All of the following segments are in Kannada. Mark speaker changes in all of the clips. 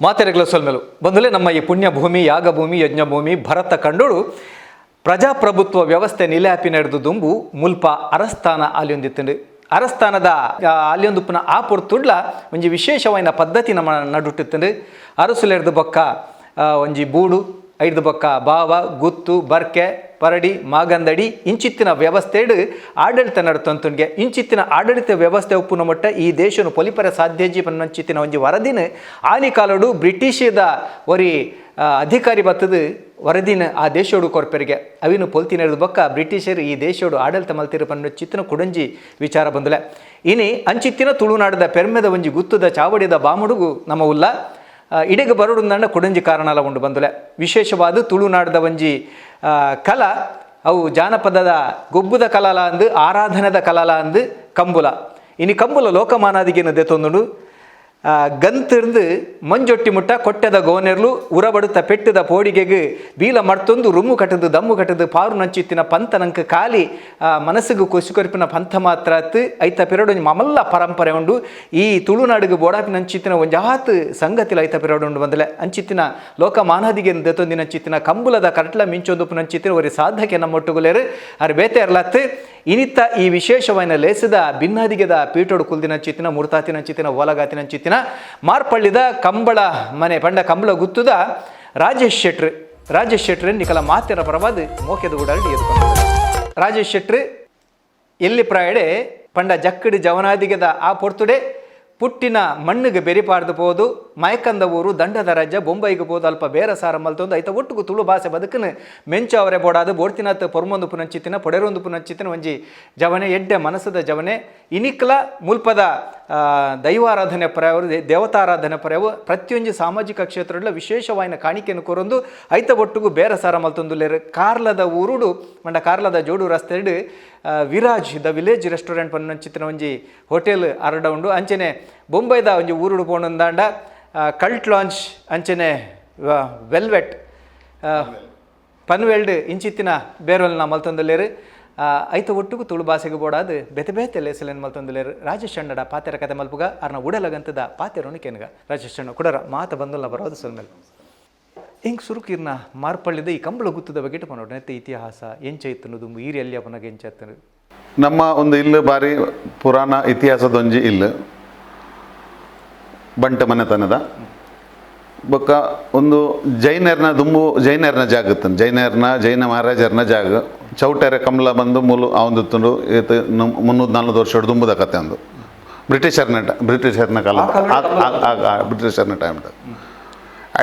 Speaker 1: ಮಾತೆರೆಗಳ ಸೊಲ್ಮೆಲು ಬಂದಲೇ ನಮ್ಮ ಈ ಪುಣ್ಯಭೂಮಿ ಯಾಗಭೂಮಿ ಯಜ್ಞಭೂಮಿ ಭರತ ಕಂಡೋಡು ಪ್ರಜಾಪ್ರಭುತ್ವ ವ್ಯವಸ್ಥೆ ನಿಲಾಪಿ ನಡೆದು ದುಂಬು ಮುಲ್ಪ ಅರಸ್ಥಾನ ಆಲಿಯೊಂದಿತ್ತಂಡು ಅರಸ್ಥಾನದ ಆಲಿಯೊಂದುಪ್ಪನ ಆ ಪೊರ್ತುಡ್ಲ ಒಂಜಿ ವಿಶೇಷವಾದ ಪದ್ಧತಿ ನಮ್ಮ ನಡುಟ್ಟಿತ್ತಂಡು ಅರಸುಲೆರ್ದು ಬೊಕ್ಕ ಒಂಜಿ ಬೂಡು ಐದು ಬೊಕ್ಕ ಬಾವ ಗುತ್ತು ಬರ್ಕೆ ಪರಡಿ ಮಾಗಂದಡಿ ಇಂಚಿತ್ತಿನ ವ್ಯವಸ್ಥೆಡು ಆಡಳಿತ ನಡತಂತುಂಗೆ ಇಂಚಿತ್ತಿನ ಆಡಳಿತ ವ್ಯವಸ್ಥೆ ಉಪ್ಪುನ ಮಟ್ಟ ಈ ದೇಶನು ಪೊಲಿಪರ ಸಾಧ್ಯಜಿ ಪನ್ನಂಚಿತ್ತಿನ ಒಂಜಿ ವರದಿನ ಆನಿ ಕಾಲಡು ಬ್ರಿಟಿಷದ ಒರಿ ಅಧಿಕಾರಿ ಬತ್ತದು ವರದಿನ ಆ ದೇಶೋಡು ಕೊರ್ಪೆರಿಗೆ ಅವಿನು ಪೊಲ್ತಿನದು ಬೊಕ್ಕ ಬ್ರಿಟಿಷರು ಈ ದೇಶೋಡು ಆಡಳಿತ ಮಲ್ತಿರು ಪನ್ನಚ್ಚಿತ್ತಿನ ಕುಡಂಜಿ ವಿಚಾರ ಬಂದುಲೆ ಇನಿ ಅಂಚಿತ್ತಿನ ತುಳುನಾಡದ ಪೆರ್ಮೆದ ಒಂಜಿ ಗುತ್ತದ ಚಾವಡಿದ ಬಾಮುಡುಗು ನಮ್ಮ ಉಲ್ಲ ಇಡೆಗೆ ಬರೋಡು ಕುಡಂಜಿ ಕಾರಣಲ ಉಂಡು ಬಂದುಲೆ ವಿಶೇಷವಾದ ತುಳುನಾಡದ ಒಂಜಿ ಕಲ ಅವು ಜಾನಪದದ ಗೊಬ್ಬುದ ಕಲಾಲ ಅಂದು ಆರಾಧನದ ಕಲಾಲ ಅಂದು ಕಂಬುಲ ಇನಿ ಕಂಬುಲ ಲೋಕಮಾನಾದಿಗೇನು ದೆತೊಂದುಂಡು ಗಂತಿರ್ದು ಮಂಜೊಟ್ಟಿ ಮುಟ್ಟ ಕೊಟ್ಟೆದ ಗೋನೆರ್ಲು ಉರಬಡುತ್ತ ಪೆಟ್ಟದ ಪೋಡಿಗೆಗೆ ಬೀಲ ಮರ್ತೊಂದು ರುಮ್ಮು ಕಟ್ಟದು ದಮ್ಮು ಕಟ್ಟದು ಪಾರು ನಂಚಿತ್ತಿನ ಪಂಥ ನಂಗೆ ಖಾಲಿ ಮನಸ್ಸಿಗೆ ಕೊಸಿಕೊರಿಪಿನ ಪಂಥ ಮಾತ್ರ ಐತ ಪಿರಡು ಮಮಲ್ಲ ಪರಂಪರೆ ಉಂಡು ಈ ತುಳುನಾಡಿಗೆ ಬೋಡಾಪಿನ ಅಂಚಿತ್ತಿನ ಒಂಜಾತ್ ಸಂಗತಿಲ ಐತ ಪಿರಡು ಉಂಡು ಬಂದಲೆ ಅಂಚಿತ್ತಿನ ಲೋಕ ಮಾನದಿಗೆ ದೆತೊಂದಿನ ಅಂಚಿತ್ತಿನ ಕಂಬುಲದ ಕಟ್ಲ ಮಿಂಚೊಂದು ನಂಚಿತ್ತಿನ ಒರಿ ಸಾಧಕ್ಕೆ ನಮ್ಮೊಟ್ಟುಗುಲೇರು ಅರ್ ಬೇತೆ ಇರ್ಲತ್ತು ಇನಿತ್ತ ಈ ವಿಶೇಷವಾದ ಲೇಸದ ಭಿನ್ನಾದಿಗೆದ ಪೀಠೋಡು ಕುಲ್ದಿನ ಚಿತ್ತಿನ ಮುರ್ತಾತಿನ ಚಿತ್ತಿನ ಓಲಗಾತಿನ ಚಿತ್ತಿನ ಮಾರ್ಪಳ್ಳಿದ ಕಂಬಳ ಮನೆ ಪಂಡ ಕಂಬಳ ಗುತ್ತುದ ರಾಜೇಶ್ ಶೆಟ್ರ್ ನಿಕಲ ಮಾತಿನ ಪರವಾದ ಮೋಕೆದ ಉಡಾಡಿ ಎದ್ಕೊಂಡು ರಾಜೇಶ್ ಶೆಟ್ರ್ ಎಲ್ಲಿ ಪ್ರಾಯಡೆ ಪಂಡ ಜಕ್ಕಡಿ ಜವನಾದಿಗೆದ ಆ ಪೊರ್ತುಡೆ ಪುಟ್ಟಿನ ಮಣ್ಣಿಗೆ ಬೆರಿಪಾರ್ದು ಪೋದು ಮಯಕಂದ ಊರು ದಂಡದ ರಾಜ್ಯ ಬೊಂಬೈಗೆ ಪೋದು ಅಲ್ಪ ಬೇರೆ ಸಾರ ಮಲ್ತೊಂದು ಐತ ಒಟ್ಟುಗು ತುಳು ಭಾಷೆ ಬದುಕನು ಮೆಂಚು ಅವರೇ ಬೋಡಾದು ಬೋಡ್ತಿನಾತ್ ಪೊರ್ಮೊಂದು ಪುನಂಚಿತ್ತಿನ ಪೊಡೆರೊಂದು ಪುನಂಚಿತ್ತಿನ ಒಂಜಿ ಜವನೆ ಎಡ್ಡೆ ಮನಸ್ಸದ ಜವನೆ ಇನಿಕ್ಲ ಮುಲ್ಪದ ದೈವಾರಾಧನೆ ಪರ್ಯವರು ದೇವತಾರಾಧನೆ ಪರ್ಯವು ಪ್ರತಿಯೊಂದು ಸಾಮಾಜಿಕ ಕ್ಷೇತ್ರಗಳ ವಿಶೇಷವಾದ ಕಾಣಿಕೆಯನ್ನು ಕೊರೊಂದು ಐತ ಒಟ್ಟುಗು ಬೇರೆ ಸಾರ ಮಲ್ತೊಂದುಲ್ಲೇರು ಕಾರ್ಲದ ಊರುಡು ಮಂಡ ಕಾರ್ಲದ ಜೋಡು ರಸ್ತೆಡು ವಿರಾಜ್ ದ ವಿಲೇಜ್ ರೆಸ್ಟೋರೆಂಟ್ ಪನ್ನಂಚಿತ್ತಿನ ಒಂಜಿ ಹೋಟೆಲ್ ಅರಡ ಉಂಡು ಅಂಚನೆ ಬೊಂಬೈದ ಒಂಜಿ ಊರುಡು ಪೋಣಂದಾಂಡ ಕಲ್ಟ್ ಲಾಂಚ್ ಅಂಚನೆ ವೆಲ್ವೆಟ್ ಪನ್ವೆಲ್ಡ್ ಇಂಚಿತ್ತಿನ ಬೇರೋಲ್ನ ಮಲ್ತೊಂದುಲ್ಲೇರು ಐತ ಒಟ್ಟುಗು ತುಳು ಭಾಷೆಗೆ ಬೋಡಾದು ಬೆತೆ ಬೇತೆ ಲೇಸಲೇನು ಮಲ್ತೊಂದುಲ್ಲೇರು ರಾಜೇಶ್ ಅಣ್ಣಡ ಪಾತೆರ ಕತೆ ಮಲ್ಪುಗ ಅರ್ನ ಉಡಲಗಂತದ ಪಾತೆರೋನು ಕೆನ್ಗ ರಾಜೇಶ್ ಅಣ್ಣ ಕುಡರ ಮಾತ ಬಂದಲ್ಲ ಬರೋದು ಸೊಲ್ಮೇಲೆ ಹಿಂಗೆ ಸುರುಕಿರ್ನ ಮಾರ್ಪಳ್ಳಿದ ಈ ಕಂಬಳ ಗುತ್ತದ ಬಗ್ಗೆ ಪನೋಡು ನೆತ್ತೆ ಇತಿಹಾಸ ಎಂಚೈತನು ದುಂಬು ಈರಿ ಅಲ್ಲಿ ಅಪ್ಪನಾಗ ಎಂಚೈತನು
Speaker 2: ನಮ್ಮ ಒಂದು ಇಲ್ಲು ಬಾರಿ ಪುರಾಣ ಇತಿಹಾಸದೊಂಜಿ ಇಲ್ಲು ಬಂಟ ಮನೆತನದ ಬೊಕ್ಕ ಒಂದು ಜೈನರ್ನ ಜಾಗ ಇತ್ತು ಜೈನ ಮಹಾರಾಜರ್ನ ಜಾಗ ಚೌಟೆರೆ ಕಂಬಳ ಬಂದು ಮೂಲು ಅವಂದುತ್ತುಂಡು ಈತ 300-400 ವರ್ಷ ದುಂಬುದ ಕತೆ ಅಂದು ಬ್ರಿಟಿಷರ್ನ ಕಾಲ ಬ್ರಿಟಿಷರ್ನ ಟೈಮ್ದ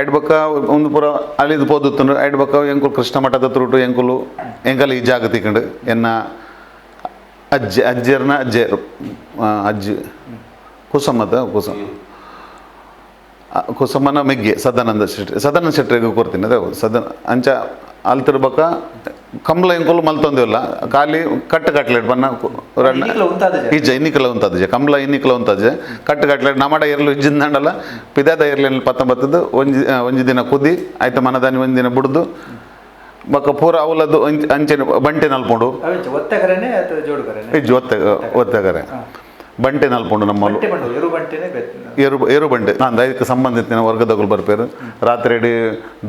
Speaker 2: ಐಡ್ ಬೊಕ್ಕ ಒಂದು ಪೂರ ಅಲ್ಲಿದು ಪೋದುತ್ತುಂಡು ಐಡ್ ಬೊಕ್ಕ ಎಂಕುಲು ಕೃಷ್ಣ ಮಠದ ತುರುಟು ಎಂಕಲ್ ಈ ಜಾಗ ತಿಕ್ಕಂಡು ಎನ್ನ ಅಜ್ಜಿಯರ್ನ ಅಜ್ಜಿ ಕುಸಮನ ಮೆಗ್ಗೆ ಸದಾನಂದ ಶೆಟ್ರಿಗೆ ಕೊಡ್ತೀನಿ ಅದೇ ಅಂಚ ಅಲ್ತಿರ್ಬೇಕ ಕಂಬಳ ಎಂಕುಲು ಮಲ್ತೊಂದಿಲ್ಲ ಖಾಲಿ ಕಟ್ಲೆಟ್ ಬನ್ನ ಈಜ ಇನ್ನಿಕಲ ಉಂತದ ಕಂಬಳ ಇನ್ನಿಕಲ ಉಂತದ ಕಟ್ಲೆಟ್ ನಮಡ ಎರಲು ಇಜ್ಜಿಂದಲ್ಲ ಪಿದಾದ ಎರಲಿ 19 ಒಂಜಿ ದಿನ ಕುದಿ ಆಯ್ತು ಮನದಾನಿ ಒಂದು ದಿನ ಬಿಡ್ದು ಬೊಕ್ಕ ಪೂರ ಅವಲದ್ದು ಅಂಚೆ ಬಂಟೆ ನಲ್ಪುಂಡು ಇಜ್ಜು ಒತ್ತೆಗರೆ ಬಂಟೆ ನಲ್ಪುಂಡು ನಮ್ಮಲ್ಲಿ ಏರು ಬಂಟೆ ನಾನು ಅದಕ್ಕೆ ಸಂಬಂಧಿತ ವರ್ಗದಗಳು ಬರ್ಪೇರು ರಾತ್ರಿ ಇಡೀ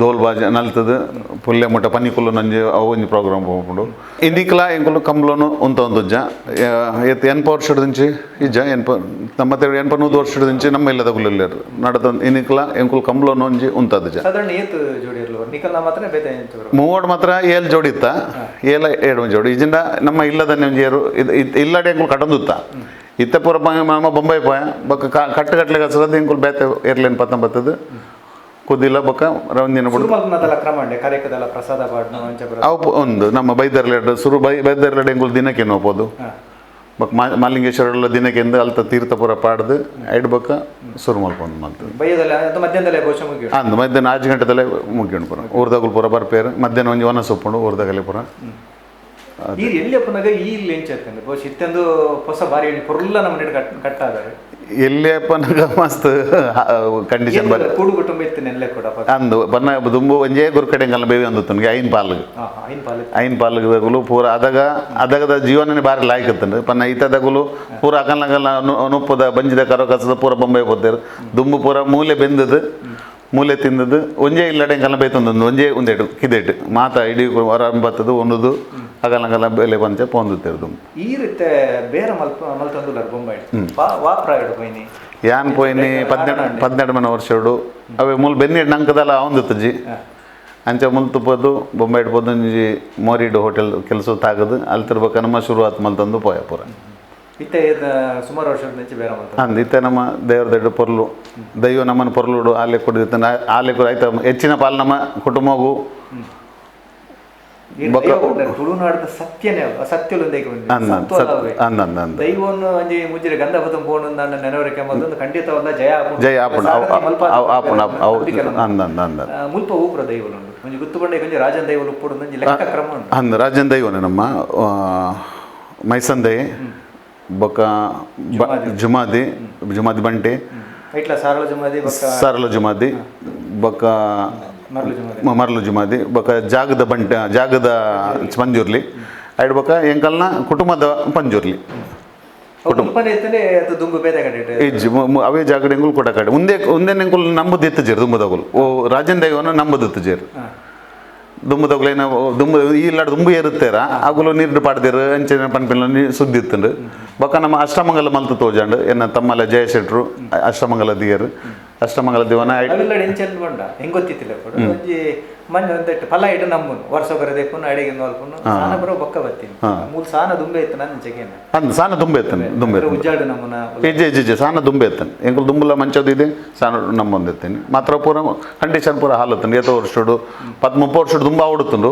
Speaker 2: ದೋಲ್ ಬಾಜ ನಲ್ತದು ಪುಲ್ಲೆ ಮುಟ್ಟ ಪನಿಕುಲ್ಲು ನಂಜಿ ಅವು ಒಂಜಿ ಪ್ರೋಗ್ರಾಮ್ ಹೋಗ್ಬಿಡು ಇನ್ನಿಕ್ಲ ಎಂಕುಲು ಕಂಬಳನು ಉಂತೊಂದುಜ್ಜ ಎನ್ಪ ವರ್ಷದಿಂಚಿ ಇಜ್ಜ ನಮ್ಮತ್ತೆ 100 ವರ್ಷದಿಂಚಿ ನಮ್ಮ ಇಲ್ಲದ ಗುಲ್ಲೇರು ನಡತ ಇನ್ನಿಕ್ಲ ಎಂಕುಲು ಕಂಬಳನು ಒಂಜಿ ಉಂತದುಜ್ಜ ಮೂವಡ್ ಮಾತ್ರ 7 ಜೋಡಿ ಇತ್ತ 7 ಜೋಡಿ ಇಜಿಂದ ನಮ್ಮ ಇಲ್ಲದನ್ನೇ ಒಂಜಿ ಏರು ಇಲ್ಲಡೆ ಎಂಕುಲು ಕಟೊಂದುತ್ತ ಇತ್ತ ಪೂರ ಮಾಮ ಬೊಂಬೈ ಪೋಯ ಬೊಕ್ಕ ಕಟ್ಟಲೆ ಹಸರದ್ದು ಎಂಕುಲು ಬೇತೆ ಇರ್ಲೇನು 19 ಕುದಿಲ್ಲ ಬೊಕ್ಕ ಒಂದಿನ ಬಿಡು ಅವು ಒಂದು ನಮ್ಮ ಬೈದರ್ಲೆಡ್ ಬೈದರ್ಲೆಡ್ ಎಂಕುಲು ದಿನಕ್ಕೆ ನೋಡ್ಬೋದು ಬೊಕ್ಕ ಮಾಲಿಂಗೇಶ್ವರ ದಿನಕ್ಕೆ ಎಂದು ಅಲ್ತ ತೀರ್ಥಪುರ ಪಾಡ್ದು ಐಡ್ ಬೊಕ್ಕ ಸುರು ಮಲ್ಕೊಂಡು ಅಂದು ಮಧ್ಯಾಹ್ನ 5 ಗಂಟೆದಲ್ಲೇ ಮುಗಿಕೊಂಡು ಪುರ ಊರ್ದಾಗುಲ್ ಪೂರ ಬರ್ಪೇರು ಮಧ್ಯಾಹ್ನ ಒಂಜಿ ವನ ಸೊಪ್ಪುಂಡು ಊರ್ದಾಗಲಿ ಪುರ ಎಲ್ಲಿಯಪ್ಪನಾಗ ಮಸ್ತ್ ಕಂಡೀಷನ್ ಅಂದು ಬನ್ನ ದುಂಬು ಒಂಜೇ ಗುರುಕಡೆಂಗಲ್ಲ ಬೇವಿ ಅಂದುತ್ತನ್ಗೆ ಐನ್ ಪಾಲ್ಗದಗುಲು ಪೂರ ಅದಗದ ಜೀವನನೇ ಬಾರಿ ಲಾಯ್ಕತ್ತಂಡು ಪನ್ನ ಈತದಗುಲು ಪೂರ ಅಕಲ್ನಗಲ್ಲ ನುಪ್ಪದ ಬಂಜಿದ ಕರೋ ಕಸದ ಪೂರ ಬೊಂಬೆ ಹೋಗ್ತಾರೆ ದುಂಬು ಪೂರ ಮೂಲೆ ಬೆಂದದು ಮೂಲೆ ತಿಂದದ್ದು ಒಂಜೇ ಇಲ್ಲಡೆ ಎಂಕಲ್ನ ಬೇತೊಂದೊಂದು ಒಂಜೇ ಒಂದೇಟು ಕಿದೇಟು ಮಾತ ಇಡೀ ಹೊರ ಬತ್ತದು ಒಂದದು ಅಗಲಂಗಲ ಬೆಲೆ ಪಂಚ ಪೊಂದುತ್ತೇರ್ದು
Speaker 1: ಈ ರೀತಿ ಬೇರೆ ಮಲ್ತೊಂದುಲ್ಲಾರ ಬೊಂಬಾಯಿ ವಾಪ್ರ ಇಡು ಪೋಯ್ನಿ
Speaker 2: ಯಾನ್ ಪೋಯ್ನಿ 12 ಮನೆ ವರ್ಷಡು ಅವೇ ಮೂಲ ಬೆನ್ನಿಡ್ ನಂಕದಲ್ಲ ಅವಂದತ್ತಜ್ಜಿ ಅಂಚ ಮುಲ್ತುಪ್ಪದು ಬೊಂಬೆ ಇಡ್ಬೋದು ಒಂಜಿ ಮೋರಿಡು ಹೋಟೆಲ್ ಕೆಲಸ ತಾಗದು ಅಲ್ಲಿ ತಿರ್ಬೇಕ ನಮ್ಮ ಶುರುವಾತ್ ಮಲ್ತಂದು ಪೋಯ ಪೂರ
Speaker 1: ಇತ್ತೆ ಸುಮಾರು ವರ್ಷದ ಮುಂಚೆ ಬೇರೆ ಮಲ್ತ
Speaker 2: ಅಂದ್ ಇತ್ತೆ ನಮ್ಮ ದೇವ್ರ ದೊಡ್ಡ ಪೊರ್ಲು ದೈವ ನಮ್ಮನ ಪೊರ್ಲುಡು ಆಲೆ ಕೊಡಿದ ಆಲೆ ಆಯ್ತ ಹೆಚ್ಚಿನ ಪಾಲು ನಮ್ಮ ಕುಟುಂಬಗೂ
Speaker 1: ತುಳುನಾಡದ ಸತ್ಯನೇ ಸತ್ಯಲು ದೈವವನ್ನು ಒಂಜಿ ಮುಜ್ಜಿರ ಗಂಧ ಬದಂ ಬೋನು ನನ್ನ ನೆನವರಿಕೆ ಎಂಬುದೊಂದು ಖಂಡಿತವಲ್ಲ ಜಯ ಮುಲ್ಪ ಊಪುರ ದೈವಲುಂಡು ಒಂಜಿ ಗುತ್ತುಬಂಡೆ ಕೊಂಚ ರಾಜನ್ ದೈವಲು ಉಪ್ಪುಡು ಒಂಜಿ ಲೆಕ್ಕ ಕ್ರಮ ಉಂಟು
Speaker 2: ಅಂದ್ ರಾಜನ್ ದೈವನೇ ನಮ್ಮ ಮೈಸಂದೆ ಬೊಕ್ಕ ಜುಮಾದಿ ಬಂಟೆ ಸಾರಳ ಜುಮಾದಿ ಬೊಕ್ಕ ಮರಳು ಜುಮಾದಿ ಬೊಕ್ಕ ಜಾಗದ ಪಂಜುರ್ಲಿ ಐಡ್ ಬೊಕ್ಕ ಎಂಕಲ್ನ ಕುಟುಂಬದ ಪಂಜುರ್ಲಿ ಅವೇ ಜಾಗಡ ಎಂಗುಲ್ ಕೊಟ್ಟ ಕಡೆ ಒಂದೇ ಎಂಕುಲ್ ನಂಬುದು ಎತ್ತಜೇರು ದುಂಬದಗುಲು ಓ ರಾಜನ್ ದೈವನ ನಂಬುದು ಎತ್ತಜೇರು ದುಂಬದಗುಲೇನ ದುಂಬ ಈ ಇಲ್ಲಾಡ ದುಂಬು ಏರುತ್ತೇರ ಅಗುಲು ನೀರು ಪಾಡ್ದೇರು ಅಂಚಿನ ಪನ್ಪಿನ ಸುದ್ದಿ ಇತ್ತಂಡು ಬೊಕ್ಕ ನಮ್ಮ ಅಷ್ಟಮಂಗಲ ಮಲ್ತು ತೋಜಂಡು ಎನ್ನ ತಮ್ಮಲ ಜಯ ಶೆಟ್ರು ಅಷ್ಟಮಂಗಲ ದಿಯರು ಅಷ್ಟಮಂಗಲ ದಿವನ
Speaker 1: ಹೆಂಗ್ ಗೊತ್ತಿತ್ತಿಲ್ಲ ಮನೆ ಒಂದೆಟ್ಟು ಫಲ ಇಟ್ಟು ನಮ್ಮನು ವರ್ಷ ಬರದೇಪುನು ಅಡಿಗೆ ನೋಲ್ಪುನು ಸಾನ ಬರೋ ಬೊಕ್ಕ ಬರ್ತೀನಿ ಮೂಲ ಸಾನ ದುಂಬೆ ಇತ್ತು ನನ್ನ ಜಗೇನ
Speaker 2: ಅಂದ್ ಸಾನ ದುಂಬೆ ಎತ್ತನೆ
Speaker 1: ಉಜ್ಜಾಡು ನಮ್ಮನ
Speaker 2: ಹೆಜ್ಜೆ ಸಾನ ದುಂಬೆ ಎತ್ತನೆ ಎಂಕುಲು ದುಂಬುಲ ಮಂಚದು ಇದೆ ಸಾನ ನಮ್ಮೊಂದೆತ್ತೇನೆ ಮಾತ್ರ ಪೂರ ಕಂಡೀಷನ್ ಪೂರ ಹಾಲತ್ತಂಡು ಏತೋ ವರ್ಷಡು 30 ವರ್ಷಡು ದುಂಬ ಓಡುತ್ತುಂಡು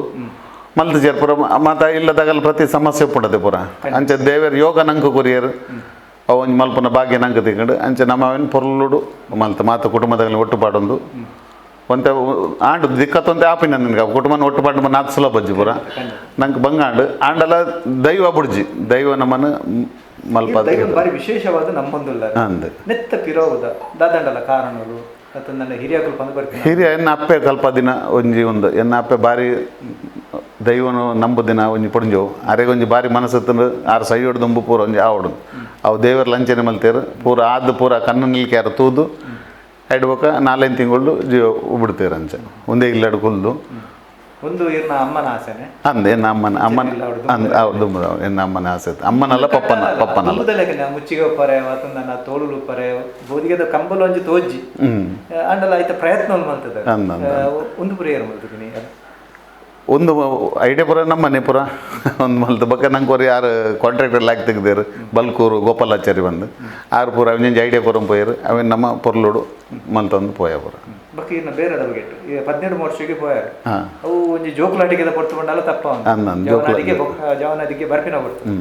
Speaker 2: ಮಲ್ತು ಪೂರ ಮಾತ ಇಲ್ಲದಾಗಲ್ಲ ಪ್ರತಿ ಸಮಸ್ಯೆ ಪುಡದೆ ಪೂರ ಅಂಚೆ ದೇವರ ಯೋಗ ನಂಕು ಕೊರಿಯರು ಅವನ್ ಮಲ್ಪನ ಭಾಗ್ಯ ನಂಕ ತಿಂಕೊಂಡು ಅಂಚೆ ನಮ್ಮವನ್ ಪೊರ್ಲುಡು ಮಲ್ತು ಮಾತು ಕುಟುಂಬದಲ್ಲಿ ಒಟ್ಟುಪಾಡೊಂದು ಒಂತೆ ಆಂಡು ದಿಕ್ಕತ್ತೊಂತೆ ಆಪಿನ ನಿನ್ಗೆ ಕುಟುಂಬನ ಒಟ್ಟುಪಾಡು ನಾಲ್ಕು ಸಲ ಬಜ್ಜಿ ಪೂರ ನಂಗೆ ಬಂಗಾಂಡು ಆಂಡಲ ದೈವ ಬುಡ್ಜಿ ದೈವ ನಮ್ಮನ್ನು ಮಲ್ಪ
Speaker 1: ಬಾರಿ ವಿಶೇಷವಾದ ನಮ್ಮೊಂದುಲ್ಲ ನೆತ್ತ ಪಿರೋದ ದಾದಂಡಲ ಕಾರಣಗಳು ನನ್ನ ಹಿರಿಯಗಳು ಬಂದು ಬರ್ತೀನಿ
Speaker 2: ಹಿರಿಯ ಎನ್ನ ಅಪ್ಪೆ ಕಲ್ಪ ದಿನ ಒಂಜಿ ಒಂದು ಎನ್ನ ಅಪ್ಪೆ ಬಾರಿ ದೈವನು ನಂಬು ದಿನ ಒಂಜಿ ಪೊಂಜವು ಅರೆಗೊಂಜಿ ಬಾರಿ ಮನಸ್ಸತ್ತಂದು 6 ಸೈ ಹೊಡೆದು ದುಂಬು ಪೂರ ಒಂಜಿ ಆವಡು ಅವು ದೇವರ ಲಂಚನೆ ಮಲ್ತೇರು ಪೂರ ಆದು ಪೂರ ಕಣ್ಣು ನಿಲ್ಕ್ಯಾರ ತೂದು ಐಡ್ಬೇಕ 4 ತಿಂಗಳು ಜೀವ ಬಿಡ್ತೇರು ಅಂಚೆ ಒಂದೇ ಇಲ್ಲಾಡು ಕುಲ್ದು
Speaker 1: ಒಂದು ಅಮ್ಮನ ಆಸೆನೆ
Speaker 2: ಅಂದ ಎನ್ನ ಅಮ್ಮನ ದುಂಬದ ಎನ್ನ ಅಮ್ಮನ ಆಸೆ ಅಮ್ಮನಲ್ಲ ಪಪ್ಪನಲ್ಲ
Speaker 1: ಮುಚ್ಚಿಗೆ ಪರೆ ನನ್ನ ತೋಳು ಪರೆ ಬೋದಿಗೆದ ಕಂಬಲು ಒಂಜಿ ತೋಜ್ಜಿ ಅಂಡಲ ಆಯ್ತ ಪ್ರಯತ್ನ ಮಾಡ್ತದೆ ಒಂದು ಪುರ ಏರು ಮಾಡ್ತಿದ್ದೀನಿ
Speaker 2: ಒಂದು ಐಡಿಯಾ ಪುರ ನಮ್ಮನೆ ಪುರ ಒಂದು ಮಲ್ತು ಬಕ್ಕ ನಂಗೆ ಅವ್ರು ಯಾರು ಕಾಂಟ್ರಾಕ್ಟರ್ ಲಾಕ್ ತೆಗ್ದೇರು ಬಲ್ಕೂರು ಗೋಪಾಲಾಚಾರಿ ಬಂದು ಆರು ಪೂರ ಅವನಿಂಜಿ ಐಡಿಯಾ ಪುರ ಪೋಯರು ಅವನ್ ನಮ್ಮ ಪೊರ್ಲುಡು ಮಲ್ತೊಂದು ಪೋಯ ಪುರ
Speaker 1: ಬಕ್ಕ ಇನ್ನು ಬೇರೆ ಬಗೆಟ್ 12 ವರ್ಷಕ್ಕೆ ಪೋಯಾರು ಅವು ಒಂಜಿ ಜೋಕುಲಾಟಿಗೆ ಪಡ್ತುಕೊಂಡಲ್ಲ ತಪ್ಪ ಜವನದಿಗೆ ಬರ್ಪಿನ ಕೊಡ್ತು